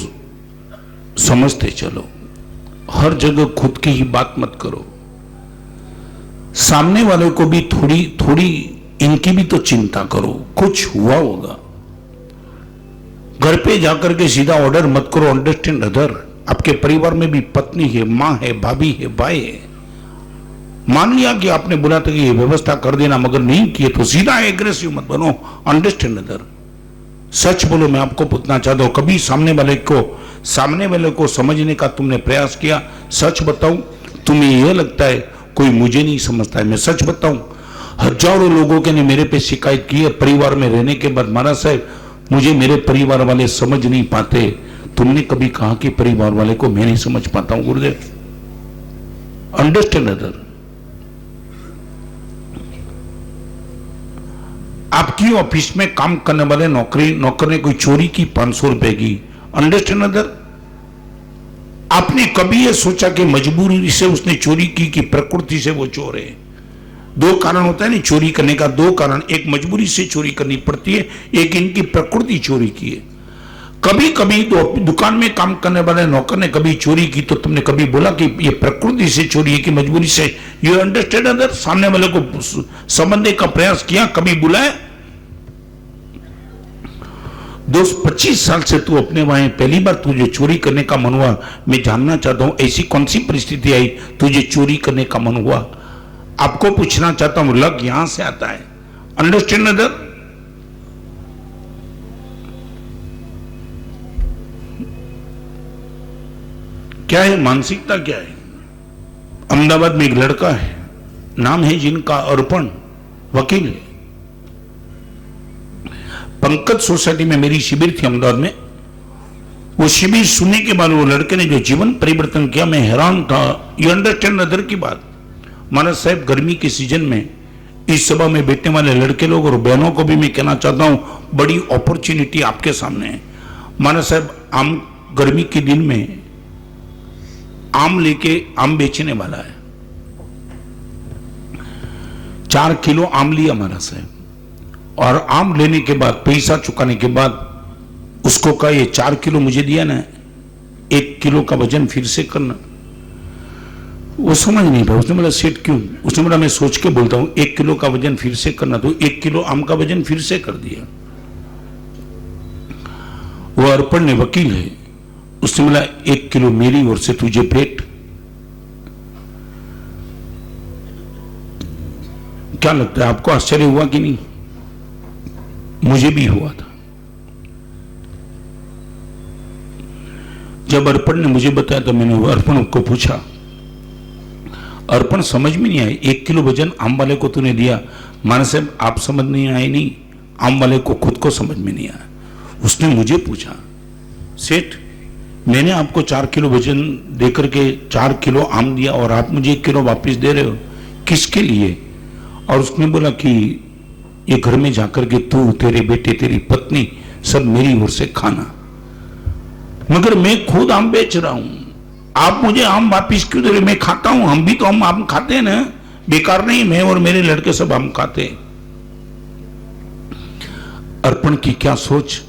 समझते चलो, हर जगह खुद की ही बात मत करो। सामने वाले को भी थोड़ी थोड़ी इनकी भी तो चिंता करो, कुछ हुआ होगा। घर पे जाकर के सीधा ऑर्डर मत करो, अंडरस्टैंड अदर। आपके परिवार में भी पत्नी है, मां है, भाभी है, भाई है। मान लिया कि आपने बोला था कि ये व्यवस्था कर देना, मगर नहीं किए तो सीधा एग्रेसिव मत बनो, अंडरस्टैंड अदर। सच बोलो, मैं आपको पूछना चाहता हूं, कभी सामने वाले को समझने का तुमने प्रयास किया? सच बताऊं, तुम्हें यह लगता है कोई मुझे नहीं समझता है। मैं सच बताऊं, हजारों लोगों के ने मेरे पे शिकायत की है परिवार में रहने के बाद, महाराज साहब मुझे मेरे परिवार वाले समझ नहीं पाते। तुमने कभी कहा कि परिवार वाले को मैं नहीं समझ पाता हूं? गुरुदेव, अंडरस्टैंड अदर। आपकी ऑफिस में काम करने वाले नौकर ने कोई चोरी की 500 रुपए की, अंडरस्टैंड अदर। आपने कभी यह सोचा कि मजबूरी से उसने चोरी की कि प्रकृति से वो चोर है? 2 कारण होता है ना चोरी करने का, 2 कारण। एक मजबूरी से चोरी करनी पड़ती है, एक इनकी प्रकृति चोरी की है। कभी कभी दुकान में काम करने वाले नौकर ने कभी चोरी की तो तुमने कभी बोला कि ये प्रकृति से चोरी है कि मजबूरी से? You understand other. सामने वाले को समझने का प्रयास किया, कभी बुलाया? दोस्त, 25 साल से तू अपने वहां, पहली बार तुझे चोरी करने का मन हुआ? मैं जानना चाहता हूं ऐसी कौन सी परिस्थिति आई तुझे चोरी करने का मन हुआ? आपको पूछना चाहता हूं, लग यहां से आता है, अंडरस्टैंड अदर। क्या है मानसिकता, क्या है? अहमदाबाद में एक लड़का है, नाम है जिनका अर्पण, वकील है। पंकज सोसाइटी में मेरी शिविर थी अहमदाबाद में। वो शिविर सुनने के बाद वो लड़के ने जो जीवन परिवर्तन किया, मैं हैरान था। यू अंडरस्टैंड अदर की बात। महाराज साहब, गर्मी के सीजन में इस सभा में बैठने वाले लड़के लोग और बहनों को भी मैं कहना चाहता हूं, बड़ी अपॉर्चुनिटी आपके सामने है। महाराज साहब, आम गर्मी के दिन में आम लेके आम बेचने वाला है। 4 किलो आम लिया महाराज साहब, और आम लेने के बाद, पैसा चुकाने के बाद उसको कहा ये 4 किलो मुझे दिया ना, 1 किलो का वजन फिर से करना। वो समझ नहीं था। उसने बोला सेठ क्यों? उसने बोला मैं सोच के बोलता हूं 1 किलो का वजन फिर से करना। तो 1 किलो आम का वजन फिर से कर दिया। वो अर्पण ने, वकील है, उसने बोला 1 किलो मेरी ओर से तुझे भेंट। क्या लगता है आपको? आश्चर्य हुआ कि नहीं? मुझे भी हुआ था। जब अर्पण ने मुझे बताया तो मैंने अर्पण को पूछा, अर्पण समझ में नहीं आया, 1 किलो वजन आम वाले को तूने दिया। माना साहब, आप समझ नहीं आए? नहीं, आम वाले को खुद को समझ में नहीं आया। उसने मुझे पूछा, सेठ मैंने आपको 4 किलो वजन देकर के 4 किलो आम दिया और आप मुझे 1 किलो वापस दे रहे हो, किसके लिए? और उसने बोला कि ये घर में जाकर के तू, तेरे बेटे, तेरी पत्नी, सब मेरी ओर से खाना। मगर मैं खुद आम बेच रहा हूं, आप मुझे आम वापिस क्यों दे रहे? मैं खाता हूं, हम भी तो हम आम खाते हैं ना, बेकार नहीं, मैं और मेरे लड़के सब आम खाते हैं। अर्पण की क्या सोच!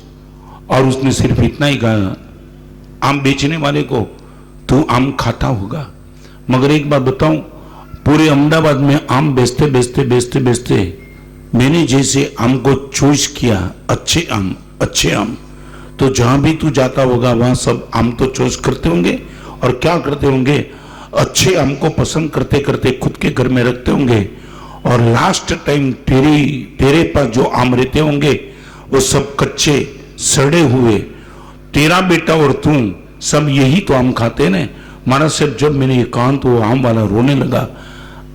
और उसने सिर्फ इतना ही कहा, आम बेचने वाले को, तू आम खाता होगा, मगर एक बात बताऊं, पूरे अहमदाबाद में आम बेचते बेचते बेचते बेचते मैंने जैसे आम को चॉइस किया, अच्छे आम, तो जहां भी तू जाता होगा वहां सब आम तो चॉइस करते होंगे, और क्या करते होंगे, अच्छे आम को पसंद करते करते खुद के घर में रखते होंगे, और लास्ट टाइम तेरे पास जो आम रहते होंगे वो सब कच्चे सड़े हुए, तेरा बेटा और तू सब यही तो आम खाते ना। महाराज साहब, जब मैंने ये कहा तो वो आम वाला रोने लगा।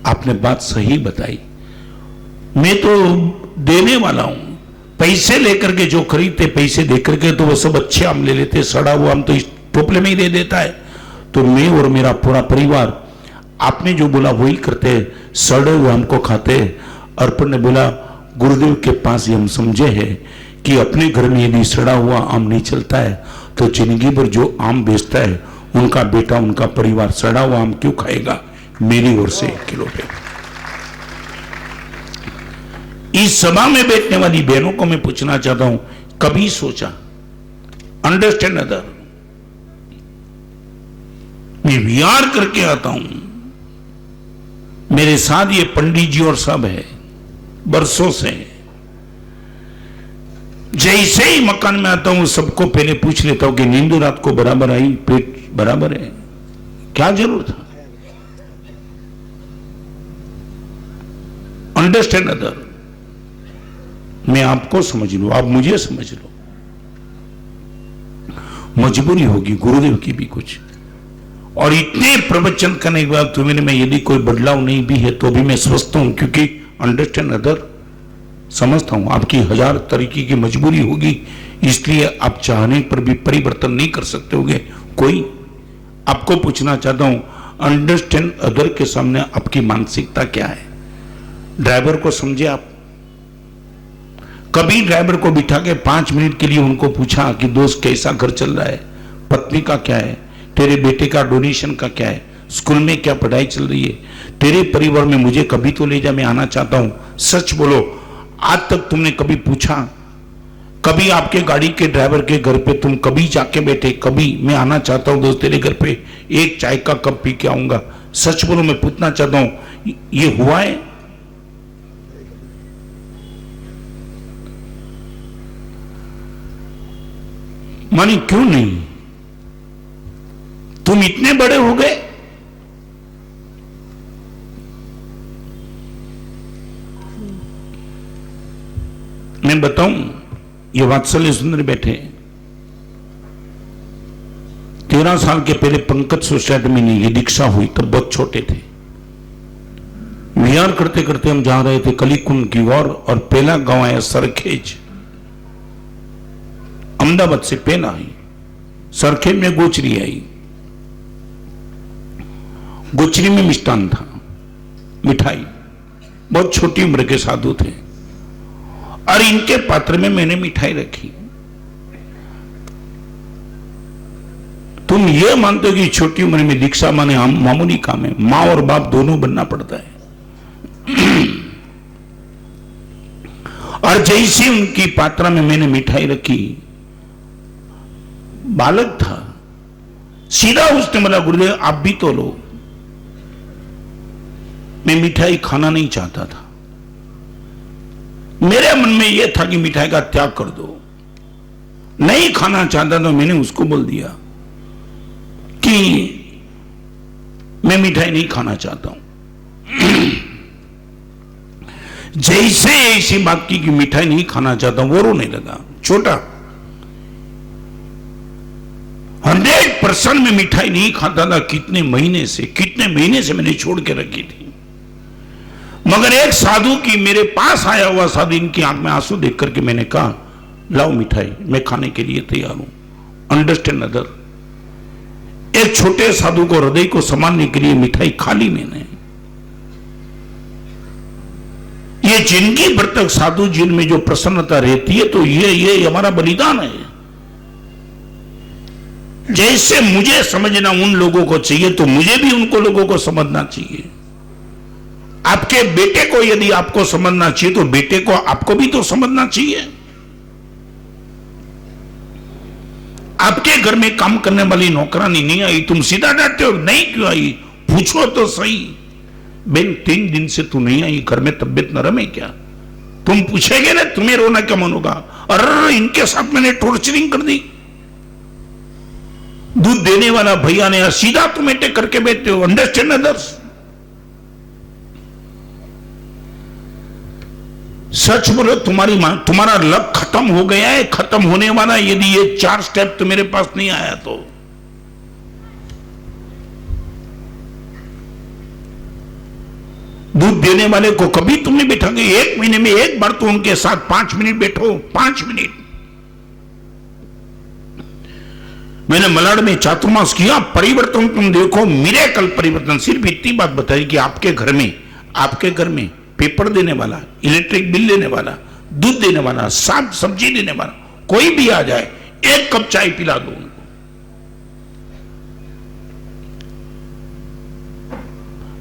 आपने बात सही बताई, मैं तो देने वाला हूं, पैसे लेकर के जो खरीदते, पैसे देकर के तो वो सब अच्छे आम ले लेते, सड़ा हुआ आम तो इस टोपले में ही दे देता है। तो मैं और मेरा पूरा परिवार, आपने जो बोला वही करते, सड़े हुए आम को खाते। अर्पण ने बोला, गुरुदेव के पास ये हम समझे हैं कि अपने घर में यदि सड़ा हुआ आम नहीं चलता है तो जिंदगी भर जो आम बेचता है उनका बेटा, उनका परिवार सड़ा हुआ आम क्यों खाएगा? मेरी ओर से 1 किलो पे। इस सभा में बैठने वाली बहनों को मैं पूछना चाहता हूं, कभी सोचा, अंडरस्टैंड अदर, मैं विहार करके आता हूं, मेरे साथ ये पंडित जी और सब है बरसों से, जैसे ही मकान में आता हूं सबको पहले पूछ लेता हूं कि नींद रात को बराबर आई, पेट बराबर है, क्या जरूरत था? अंडरस्टैंड अदर, मैं आपको समझ लूं, आप मुझे समझ लो, मजबूरी होगी गुरुदेव की भी कुछ। और इतने प्रवचन करने के बाद तुम्हें में यदि कोई बदलाव नहीं भी है तो भी मैं स्वस्थ हूं, क्योंकि अंडरस्टैंड अदर समझता हूं आपकी 1000 तरीके की मजबूरी होगी, इसलिए आप चाहने पर भी परिवर्तन नहीं कर सकते होगे। कोई आपको पूछना चाहता हूं, अंडरस्टैंड अदर के सामने आपकी मानसिकता क्या है? ड्राइवर को समझे आप? कभी ड्राइवर को बिठा के 5 मिनट के लिए उनको पूछा कि दोस्त कैसा घर चल रहा है, पत्नी का क्या है, तेरे बेटे का डोनेशन का क्या है, स्कूल में क्या पढ़ाई चल रही है, तेरे परिवार में मुझे कभी तो ले जा, मैं आना चाहता हूं। सच बोलो, आज तक तुमने कभी पूछा? कभी आपके गाड़ी के ड्राइवर के घर पे तुम कभी जाके बैठे, कभी मैं आना चाहता हूं दोस्त तेरे घर पे, एक चाय का कप पी के आऊंगा? सच बोलो, मैं पूछना चाहता हूं, ये हुआ है? मानी क्यों नहीं? तुम इतने बड़े हो गए। मैं बताऊं, ये वात्सल्य सुंदर बैठे 13 साल के पहले पंकज सोसाइटी में नहीं, ये दीक्षा हुई तब बहुत छोटे थे। विहार करते करते हम जा रहे थे कलीकुंड की ओर, और पहला गांव आया सरखेज। अहमदाबाद से पेन आई, सरखेज में गोचरी आई, गोचरी में मिष्टान था, मिठाई। बहुत छोटी उम्र के साधु थे और इनके पात्र में मैंने मिठाई रखी। तुम ये मानते हो कि छोटी उम्र में दीक्षा माने मामूली काम है? मां और बाप दोनों बनना पड़ता है। और जैसे उनकी पात्रा में मैंने मिठाई रखी, बालक था, सीधा उसने बोला, गुरुदेव आप भी तो लो। मैं मिठाई खाना नहीं चाहता था, मेरे मन में यह था कि मिठाई का त्याग कर दो। नहीं खाना चाहता तो मैंने उसको बोल दिया कि मैं मिठाई नहीं खाना चाहता हूं। जैसे ऐसी बात की कि मिठाई नहीं खाना चाहता हूं, वो रोने लगा। छोटा 100% में मिठाई नहीं खाता था। कितने महीने से मैंने छोड़ के रखी थी। मगर एक साधु की, मेरे पास आया हुआ साधु, इनकी आंख में आंसू देख करके मैंने कहा, लाओ मिठाई, मैं खाने के लिए तैयार हूं। अंडरस्टैंड अदर, एक छोटे साधु को, हृदय को संभालने के लिए मिठाई खा ली मैंने। ये जिंदगी भर तक साधु जिन में जो प्रसन्नता रहती है, तो ये हमारा बलिदान है। जैसे मुझे समझना उन लोगों को चाहिए, तो मुझे भी उनको लोगों को समझना चाहिए। आपके बेटे को यदि आपको समझना चाहिए, तो बेटे को आपको भी तो समझना चाहिए। आपके घर में काम करने वाली नौकरानी नहीं आई, तुम सीधा डांटते हो, नहीं क्यों आई? पूछो तो सही, बेन 3 दिन से तू नहीं आई, घर में तबियत नरम है क्या? तुम पूछेगे ना, तुम्हें रोना क्या मन होगा? अरे इनके साथ मैंने टॉर्चरिंग कर दी। दूध देने वाला भैया ने सीधा तुम अटैक करके बैठते हो। Understand others. सच बोलो, तुम्हारा लक खत्म हो गया है, खत्म होने वाला है, यदि ये 4 स्टेप तो मेरे पास नहीं आया तो। दूध देने वाले को कभी तुम नहीं बैठोगे? 1 महीने में 1 बार तो उनके साथ 5 मिनट बैठो, 5 मिनट। मैंने मलाड में चातुर्मास किया, परिवर्तन तुम देखो, मिरेकल परिवर्तन। सिर्फ इतनी बात बताई कि आपके घर में पेपर देने वाला, इलेक्ट्रिक बिल देने वाला, दूध देने वाला, साग सब्जी देने वाला, कोई भी आ जाए, एक कप चाय पिला दो उनको।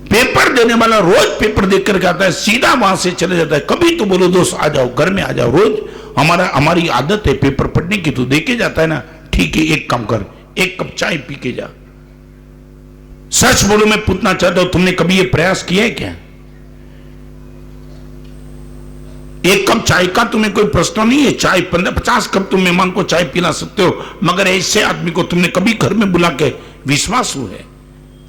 पेपर देने वाला रोज पेपर देख करके आता है, सीधा वहां से चले जाता है। कभी तो बोलो दोस्त आ जाओ, घर में आ जाओ, रोज हमारी आदत है पेपर पढ़ने की, तो देखे जाता है ना, ठीक है एक काम कर, एक कप चाय पी के जा। सच बोलो, मैं पूछना चाहता हूं, तुमने कभी ये प्रयास किया है क्या? एक कप चाय का तुम्हें कोई प्रश्न नहीं है, चाय 15-50 कप तुम मेहमान को चाय पिला सकते हो, मगर ऐसे आदमी को तुमने कभी घर में बुला के, विश्वास है,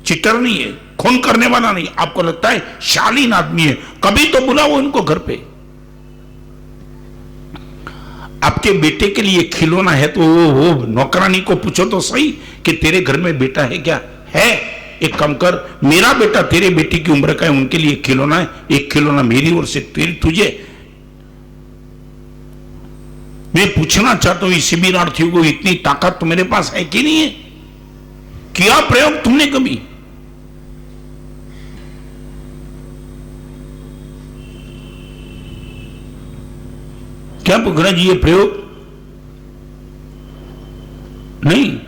चिटर नहीं है, खून करने वाला नहीं, आपको लगता है शालीन आदमी है, कभी तो बुलाओ इनको घर पे। आपके बेटे के लिए खिलौना है तो वो नौकरानी को पूछो तो सही कि तेरे घर में बेटा है क्या? है, एक काम कर, मेरा बेटा तेरे बेटी की उम्र का है, उनके लिए खिलौना है, एक खिलौना मेरी ओर से तेरी तुझे। मैं पूछना चाहता हूं, इस शिविरार्थियों को इतनी ताकत तो मेरे पास है कि नहीं है? किया प्रयोग तुमने कभी? क्या पुखरा जी ये प्रयोग नहीं?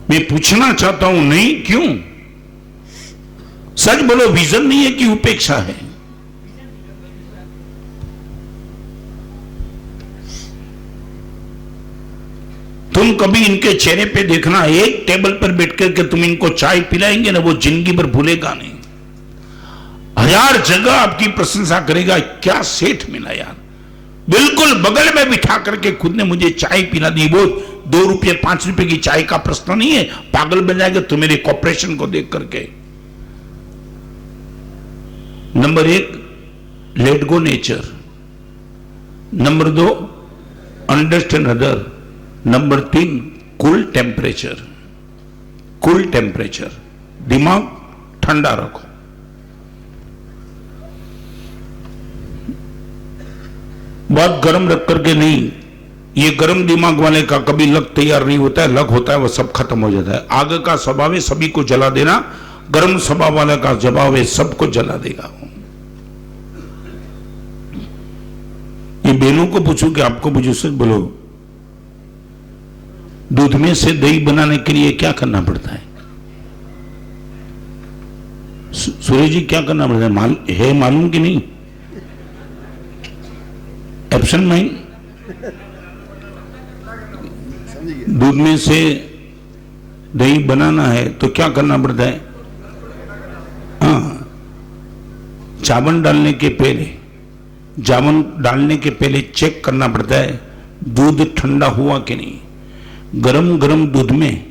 मैं पूछना चाहता हूं, नहीं क्यों? सच बोलो, विजन नहीं है कि उपेक्षा है? तुम कभी इनके चेहरे पे देखना, एक टेबल पर बैठ करके तुम इनको चाय पिलाएंगे ना, वो जिंदगी भर भूलेगा नहीं, 1000 जगह आपकी प्रशंसा करेगा। क्या सेठ मिला यार, बिल्कुल बगल में बिठा करके खुद ने मुझे चाय पिला दी। वो 2 रुपये 5 रुपए की चाय का प्रश्न नहीं है, पागल बन जाएगा तो मेरे कॉपरेशन को देख करके। Number 1, let go nature. Number 2, understand other. Number 3, cool temperature. Cool temperature, दिमाग ठंडा रखो। बहुत गर्म रख करके नहीं, ये गर्म दिमाग वाले का कभी लग तैयार नहीं होता है, लग होता है वो सब खत्म हो जाता है। आग का स्वभाव है सभी को जला देना, गर्म स्वभाव वाला का जवाब है सबको जला देगा। ये बहनों को पूछो कि आपको पूछो, सच बोलो, दूध में से दही बनाने के लिए क्या करना पड़ता है? सूर्य जी क्या करना पड़ता है, मालूम कि नहीं? Absent mind. दूध में से दही बनाना है तो क्या करना पड़ता है? हाँ, जावन डालने के पहले चेक करना पड़ता है दूध ठंडा हुआ कि नहीं। गरम गरम दूध में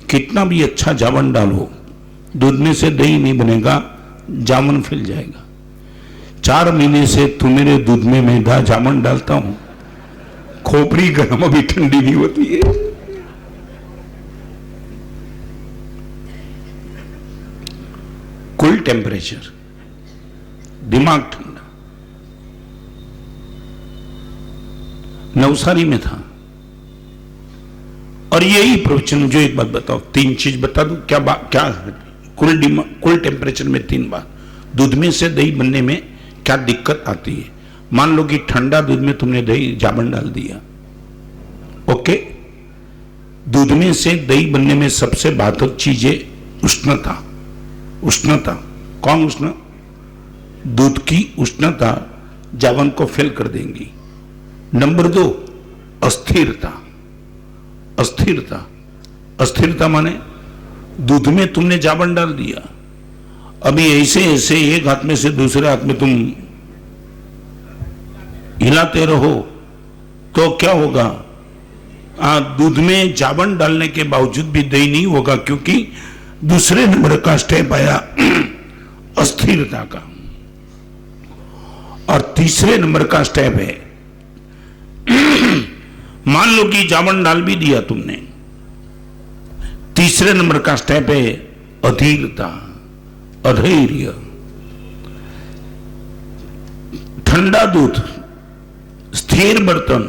कितना भी अच्छा जावन डालो, दूध में से दही नहीं बनेगा, जावन फैल जाएगा। 4 महीने से तू मेरे दूध में मैदा जामुन डालता हूं, खोपड़ी गर्म अभी ठंडी नहीं होती है। कूल टेम्परेचर, दिमाग ठंडा। नवसारी में था और यही प्रवचन, जो एक बात बताओ, 3 चीज बता दूं, क्या कूल टेम्परेचर में 3 बात। दूध में से दही बनने में क्या दिक्कत आती है? मान लो कि ठंडा दूध में तुमने दही जामुन डाल दिया, ओके। दूध में से दही बनने में सबसे बाधक चीज है उष्णता। उष्णता, कौन उष्ण? दूध की उष्णता जावन को फेल कर देंगी। नंबर 2, अस्थिरता। अस्थिरता, अस्थिरता माने दूध में तुमने जावन डाल दिया, अभी ऐसे ऐसे एक हाथ में से दूसरे हाथ में तुम हिलाते रहो तो क्या होगा? दूध में जावन डालने के बावजूद भी दही नहीं होगा, क्योंकि दूसरे नंबर का स्टेप आया अस्थिरता का। और तीसरे नंबर का स्टेप है, मान लो कि जावन डाल भी दिया तुमने, तीसरे नंबर का स्टेप है अधीरता, अधैर्य। ठंडा दूध, स्थिर बर्तन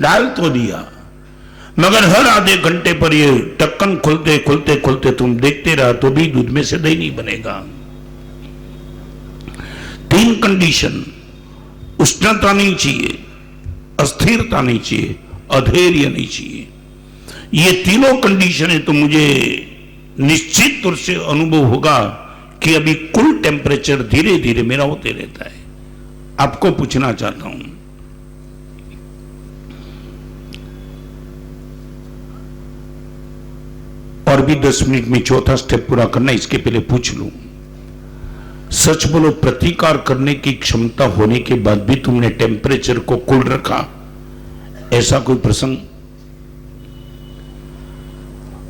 डाल तो दिया, मगर हर आधे घंटे पर ये ढक्कन खोलते खोलते खोलते तुम देखते रहा तो भी दूध में से दही नहीं बनेगा। तीन कंडीशन, उष्णता नहीं चाहिए, अस्थिरता नहीं चाहिए, अधैर्य नहीं चाहिए। ये तीनों कंडीशन है तो मुझे निश्चित तौर से अनुभव होगा कि अभी कुल टेम्परेचर धीरे धीरे मेरा होते रहता है। आपको पूछना चाहता हूं, और भी 10 मिनट में चौथा स्टेप पूरा करना, इसके पहले पूछ लूं, सच बोलो, प्रतिकार करने की क्षमता होने के बाद भी तुमने टेम्परेचर को कूल रखा, ऐसा कोई प्रसंग?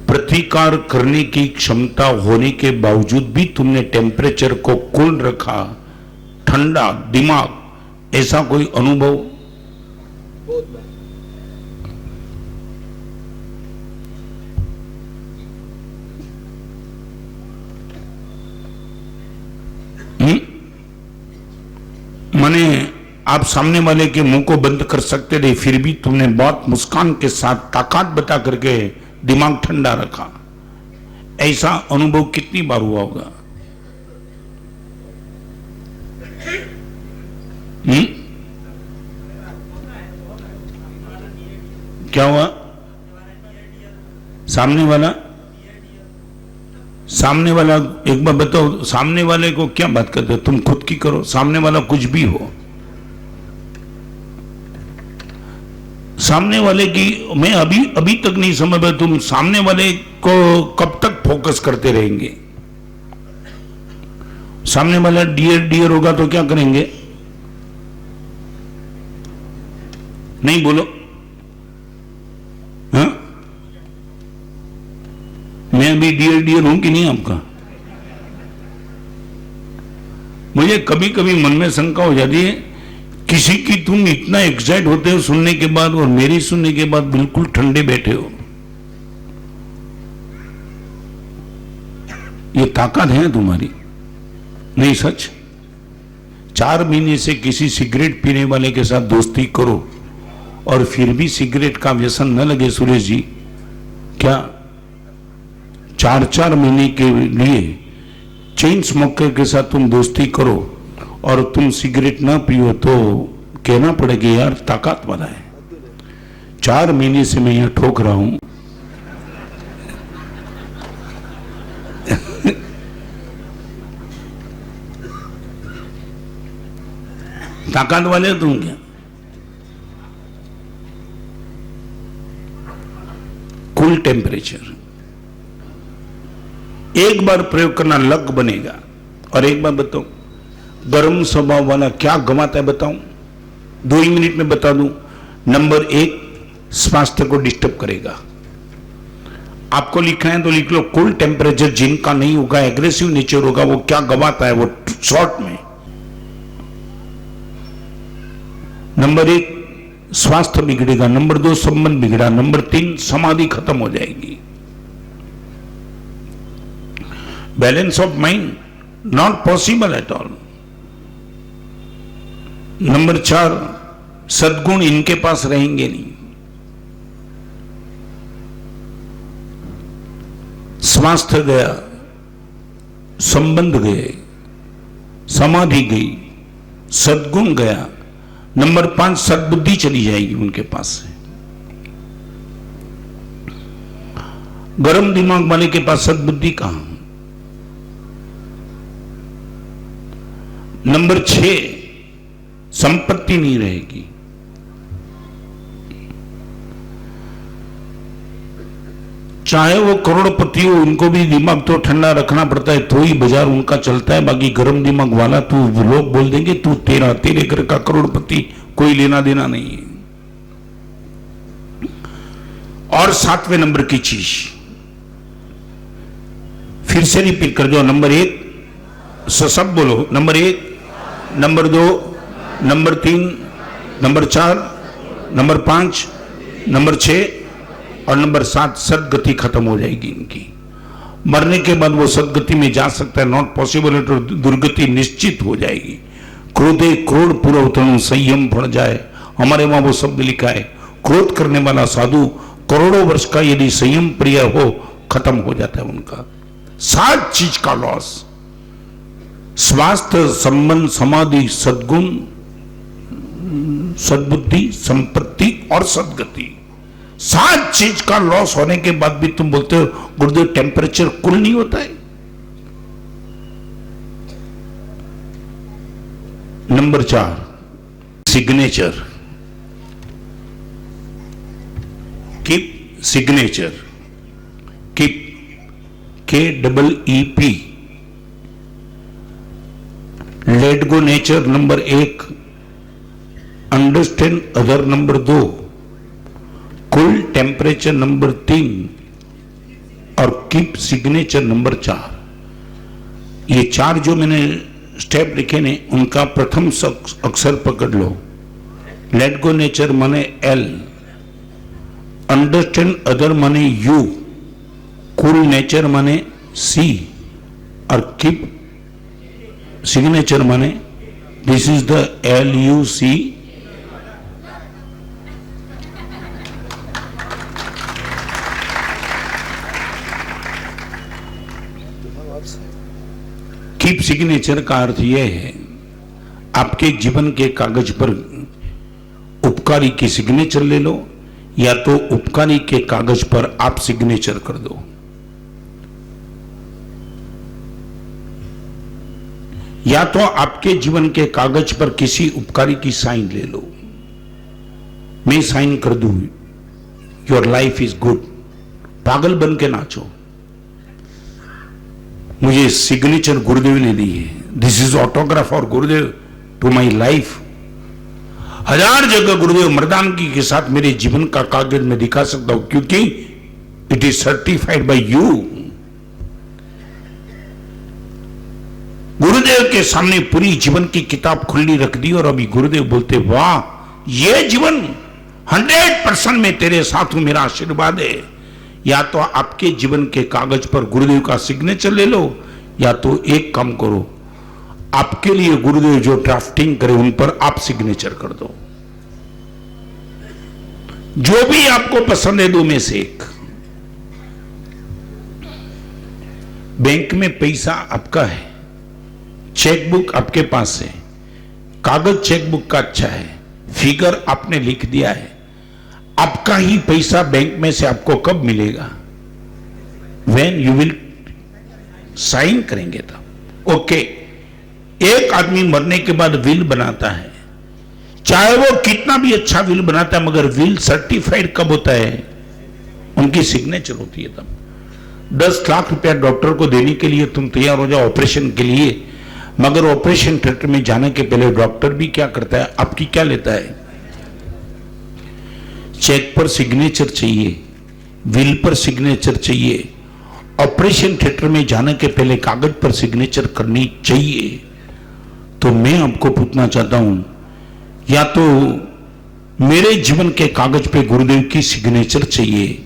प्रतिकार करने की क्षमता होने के बावजूद भी तुमने टेम्परेचर को कूल रखा, ठंडा दिमाग, ऐसा कोई अनुभव? माने आप सामने वाले के मुंह को बंद कर सकते थे, फिर भी तुमने बहुत मुस्कान के साथ ताकत बता करके दिमाग ठंडा रखा। ऐसा अनुभव कितनी बार हुआ होगा? क्या हुआ? सामने वाला एक बार बताओ, सामने वाले को क्या बात करते हो? तुम खुद की करो, सामने वाला कुछ भी हो, सामने वाले की मैं अभी तक नहीं समझ पाया, तुम सामने वाले को कब तक फोकस करते रहेंगे? सामने वाला डियर डियर होगा तो क्या करेंगे? नहीं बोलो, हाँ? मैं अभी डियर डियर हूं कि नहीं आपका? मुझे कभी कभी मन में शंका हो जाती है, किसी की तुम इतना एक्साइट होते हो सुनने के बाद और मेरी सुनने के बाद बिल्कुल ठंडे बैठे हो। ये ताकत है तुम्हारी? नहीं, सच। 4 महीने से किसी सिगरेट पीने वाले के साथ दोस्ती करो और फिर भी सिगरेट का व्यसन न लगे सुरेश जी, क्या 4 महीने के लिए चेन स्मोकर के साथ तुम दोस्ती करो और तुम सिगरेट ना पियो तो कहना पड़ेगा यार ताकत वाला है। 4 महीने से मैं यहां ठोक रहा हूं, ताकत वाले हो तुम क्या? कूल टेम्परेचर एक बार प्रयोग करना लग बनेगा। और एक बार बताओ, गर्म स्वभाव वाला क्या गंवाता है बताऊं? 2 ही मिनट में बता दूं। नंबर 1, स्वास्थ्य को डिस्टर्ब करेगा। आपको लिखना है तो लिख लो, कूल टेम्परेचर जिनका नहीं होगा, एग्रेसिव नेचर होगा, वो क्या गंवाता है वो शॉर्ट में। नंबर 1, स्वास्थ्य बिगड़ेगा। नंबर 2, संबंध बिगड़ा। नंबर 3, समाधि खत्म हो जाएगी। Balance of mind not possible at all. Number 4, सद्गुण इनके पास रहेंगे नहीं। स्वास्थ्य गया, संबंध गए, समाधि गई, सद्गुण गया। नंबर 5, सद्बुद्धि चली जाएगी उनके पास से। गर्म दिमाग वाले के पास सद्बुद्धि कहां? नंबर 6, संपत्ति नहीं रहेगी। चाहे वो करोड़पति हो, उनको भी दिमाग तो ठंडा रखना पड़ता है, तो ही बाजार उनका चलता है। बाकी गर्म दिमाग वाला तू, लोग बोल देंगे तू तेरे घर का करोड़पति, कोई लेना देना नहीं है। और 7वें नंबर की चीज फिर से रिपीट कर दो। नंबर 1, सब बोलो। Number 1, number 2, number 3, number 4, number 5, number 6 और नंबर 7, सदगति खत्म हो जाएगी इनकी। मरने के बाद वो सदगति में जा सकता है, नॉट पॉसिबल, तो दुर्गति निश्चित हो जाएगी। क्रोधे क्रोध पुरवतनु संयम फड़ जाए, हमारे वहां वो शब्द लिखा है। क्रोध करने वाला साधु करोड़ों वर्ष का यदि संयम प्रिय हो, खत्म हो जाता है उनका 7 चीज का लॉस। स्वास्थ्य, संबंध, समाधि, सद्गुण, सद्बुद्धि, संपत्ति और सदगति। 7 चीज का लॉस होने के बाद भी तुम बोलते हो गुरुदेव टेम्परेचर कूल नहीं होता है। Number 4, signature. Keep signature, keep, KEEP। Late go nature number 1, understand other number 2, cool temperature number 3 और कीप सिग्नेचर नंबर 4। ये 4 जो मैंने स्टेप लिखे ने उनका प्रथम अक्षर पकड़ लो। लेट गो नेचर माने L, अंडरस्टैंड अदर माने U, कूल नेचर माने C और कीप सिग्नेचर माने this is the LUC। Keep signature का अर्थ यह है आपके जीवन के कागज पर उपकारी की सिग्नेचर ले लो या तो उपकारी के कागज पर आप सिग्नेचर कर दो। या तो आपके जीवन के कागज पर किसी उपकारी की साइन ले लो। मैं साइन कर दूं योर लाइफ इज गुड, पागल बन के नाचो। मुझे सिग्नेचर गुरुदेव ने दी है, दिस इज ऑटोग्राफ और गुरुदेव टू माई लाइफ। 1000 जगह गुरुदेव मर्दानगी के साथ मेरे जीवन का कागज में दिखा सकता हूं क्योंकि it is certified by you. गुरुदेव के सामने पूरी जीवन की किताब खुली रख दी और अभी गुरुदेव बोलते वाह ये जीवन 100% में तेरे साथ हूं, मेरा आशीर्वाद है। या तो आपके जीवन के कागज पर गुरुदेव का सिग्नेचर ले लो या तो एक काम करो, आपके लिए गुरुदेव जो ड्राफ्टिंग करे उन पर आप सिग्नेचर कर दो। जो भी आपको पसंद है 2 में से एक। बैंक में पैसा आपका है, चेकबुक आपके पास है, कागज चेकबुक का अच्छा है, फिगर आपने लिख दिया है, आपका ही पैसा बैंक में से आपको कब मिलेगा? व्हेन यू विल साइन करेंगे तब। ओके, एक आदमी मरने के बाद विल बनाता है, चाहे वो कितना भी अच्छा विल बनाता है, मगर विल सर्टिफाइड कब होता है? उनकी सिग्नेचर होती है तब। 10 लाख रुपया डॉक्टर को देने के लिए तुम तैयार हो जाओ ऑपरेशन के लिए, मगर ऑपरेशन थिएटर में जाने के पहले डॉक्टर भी क्या करता है? आपकी क्या लेता है? चेक पर सिग्नेचर चाहिए, विल पर सिग्नेचर चाहिए, ऑपरेशन थिएटर में जाने के पहले कागज पर सिग्नेचर करनी चाहिए। तो मैं आपको पूछना चाहता हूं, या तो मेरे जीवन के कागज पे गुरुदेव की सिग्नेचर चाहिए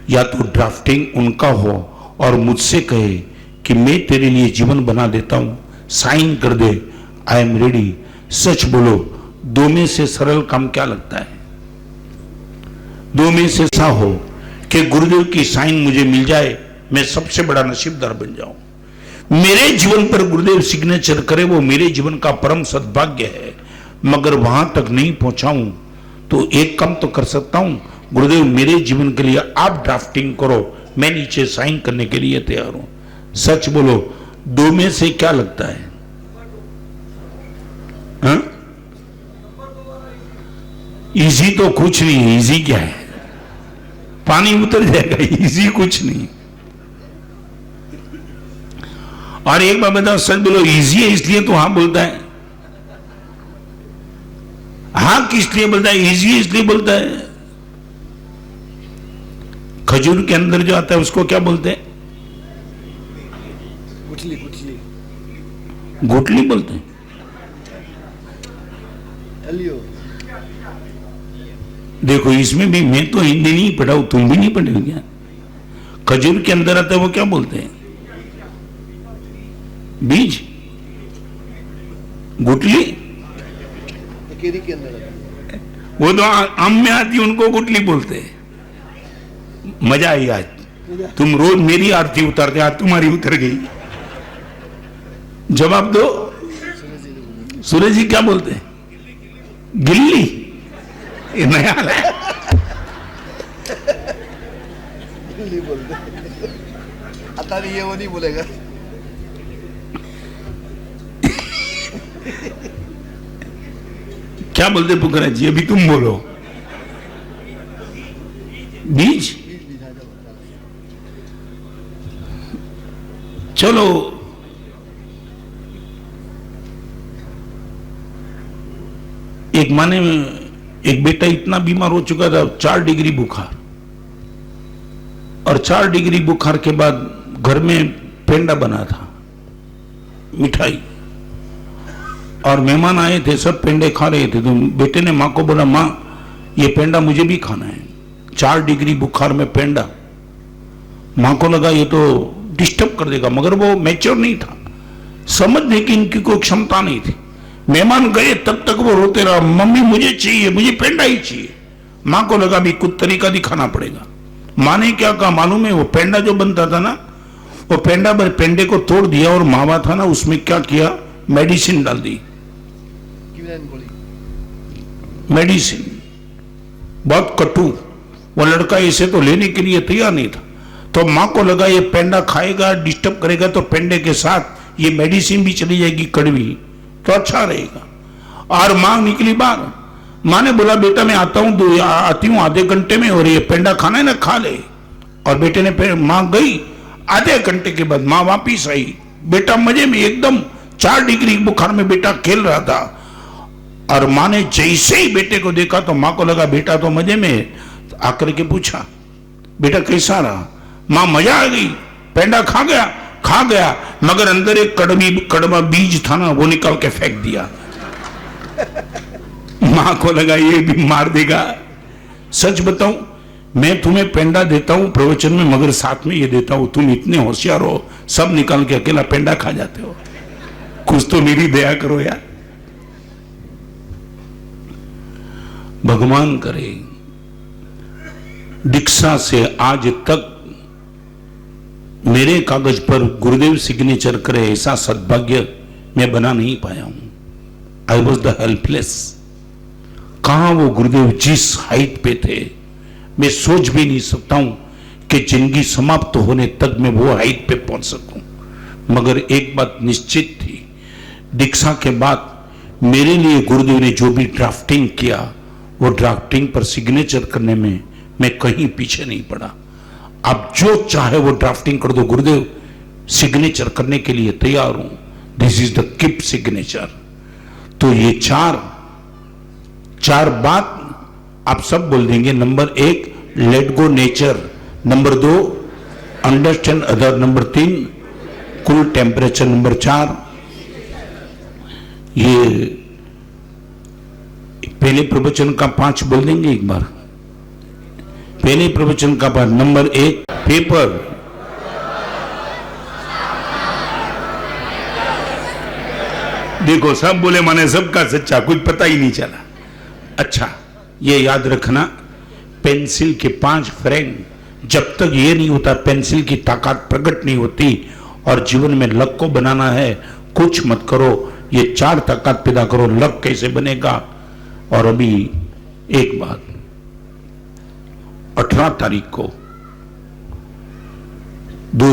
या तो ड्राफ्टिंग उनका हो और मुझसे कहे कि मैं तेरे लिए जीवन बना देता हूं, साइन कर दे, आई एम रेडी। सच बोलो, 2 में से सरल काम क्या लगता है? 2 में से ऐसा हो कि गुरुदेव की साइन मुझे मिल जाए, मैं सबसे बड़ा नसीबदार बन जाऊं। मेरे जीवन पर गुरुदेव सिग्नेचर करे, वो मेरे जीवन का परम सद्भाग्य है। मगर वहां तक नहीं पहुंचाऊं तो एक काम तो कर सकता हूं, गुरुदेव मेरे जीवन के लिए आप ड्राफ्टिंग करो, मैं नीचे साइन करने के लिए तैयार हूं। सच बोलो, 2 में से क्या लगता है? इजी तो कुछ नहीं है। इजी क्या है? पानी उतर जाएगा, इजी कुछ नहीं। और एक बार बताओ, सच बोलो, इजी है इसलिए तो हाँ बोलता है। हाँ किस लिए बोलता है? इजी है इसलिए बोलता है। खजूर के अंदर जो आता है उसको क्या बोलते हैं? गुठली। गुठली गुठली बोलते हैं। देखो, इसमें भी मैं तो हिंदी नहीं पढ़ा हूं, तुम भी नहीं पढ़े हो क्या? खजूर के अंदर आता है वो क्या बोलते हैं? बीज। गुठली केरी के अंदर वो तो आम में आती, उनको गुठली बोलते हैं। मजा आई आज। तुम रोज मेरी आरती उतारते, आज तुम्हारी उतर गई। जवाब दो। सूरज जी क्या बोलते हैं? गिल्ली। ये नया है। नहीं बोलते। आता नहीं है, वो नहीं बोलेगा। क्या बोलते पुकारा जी? अभी तुम बोलो। बीज। चलो, एक माने एक बेटा इतना बीमार हो चुका था, 4 डिग्री बुखार, और 4 डिग्री बुखार के बाद घर में पेंडा बना था, मिठाई, और मेहमान आए थे, सब पेंडे खा रहे थे। तो बेटे ने माँ को बोला, माँ ये पेंडा मुझे भी खाना है। 4 डिग्री बुखार में पेंडा। माँ को लगा ये तो डिस्टर्ब कर देगा, मगर वो मैच्योर नहीं था, समझने की इनकी कोई क्षमता नहीं थी। मेहमान गए तब तक वो रोते रहा, मम्मी मुझे चाहिए, मुझे पेंडा ही चाहिए। माँ को लगा भी कुछ तरीका दिखाना पड़ेगा। माँ ने क्या कहा मालूम है? वो पेंडा जो बनता था ना, वो पेंडे को तोड़ दिया, और मावा था ना उसमें क्या किया, मेडिसिन डाल दी। मेडिसिन बहुत कटु। वो लड़का इसे तो लेने के लिए तैयार नहीं था। तो माँ को लगा ये पेंडा खाएगा, डिस्टर्ब करेगा, तो पेंडे के साथ ये मेडिसिन भी चली जाएगी कड़वी, तो अच्छा रहेगा। और माँ निकली बाहर। माँ ने बोला, बेटा मैं आती हूँ आधे घंटे में, और ये पेंडा खाना है ना, खा ले। और बेटे ने, माँ गई, आधे घंटे के बाद माँ वापिस आई। बेटा मजे में एकदम 4 डिग्री बुखार में बेटा खेल रहा था। और माँ ने जैसे ही बेटे को देखा तो माँ को लगा बेटा तो मजे में, आकर के पूछा, बेटा कैसा रहा? माँ मजा आ गई, पेंडा खा गया, मगर अंदर एक कड़वा बीज था ना, वो निकाल के फेंक दिया। माँ को लगा ये भी मार देगा। सच बताऊं, मैं तुम्हें पेंडा देता हूं प्रवचन में, मगर साथ में ये देता हूं, तुम इतने होशियार हो, सब निकाल के अकेला पेंडा खा जाते हो। कुछ तो मेरी दया करो यार। भगवान करे दीक्षा से आज तक मेरे कागज पर गुरुदेव सिग्नेचर करे ऐसा सद्भाग्य मैं बना नहीं पाया हूं। I was the helpless. कहां वो गुरुदेव जिस हाइट पे थे, मैं सोच भी नहीं सकता हूं कि जिंदगी समाप्त होने तक मैं वो हाइट पे पहुंच सकूं। मगर एक बात निश्चित थी, दीक्षा के बाद मेरे लिए गुरुदेव ने जो भी ड्राफ्टिंग किया, वो ड्राफ्टिंग पर सिग्नेचर करने में मैं कहीं पीछे नहीं पड़ा। आप जो चाहे वो ड्राफ्टिंग कर दो, गुरुदेव सिग्नेचर करने के लिए तैयार हूं। This is the keep signature. तो ये चार बात आप सब बोल देंगे। Number 1, let go nature. Number 2, understand other. Number 3, cool temperature. Number 4, ये पहले प्रवचन का 5 बोल देंगे एक बार। पहले प्रवचन का 5। Number 1, paper. देखो सब बोले, माने सबका सच्चा, कुछ पता ही नहीं चला। अच्छा ये याद रखना, पेंसिल के 5 फ्रेंड, जब तक ये नहीं होता, पेंसिल की ताकत प्रकट नहीं होती, और जीवन में लक को बनाना है, कुछ मत करो, ये 4 ताकत पैदा करो, लक कैसे बनेगा। और अभी एक बात, 18 तारीख को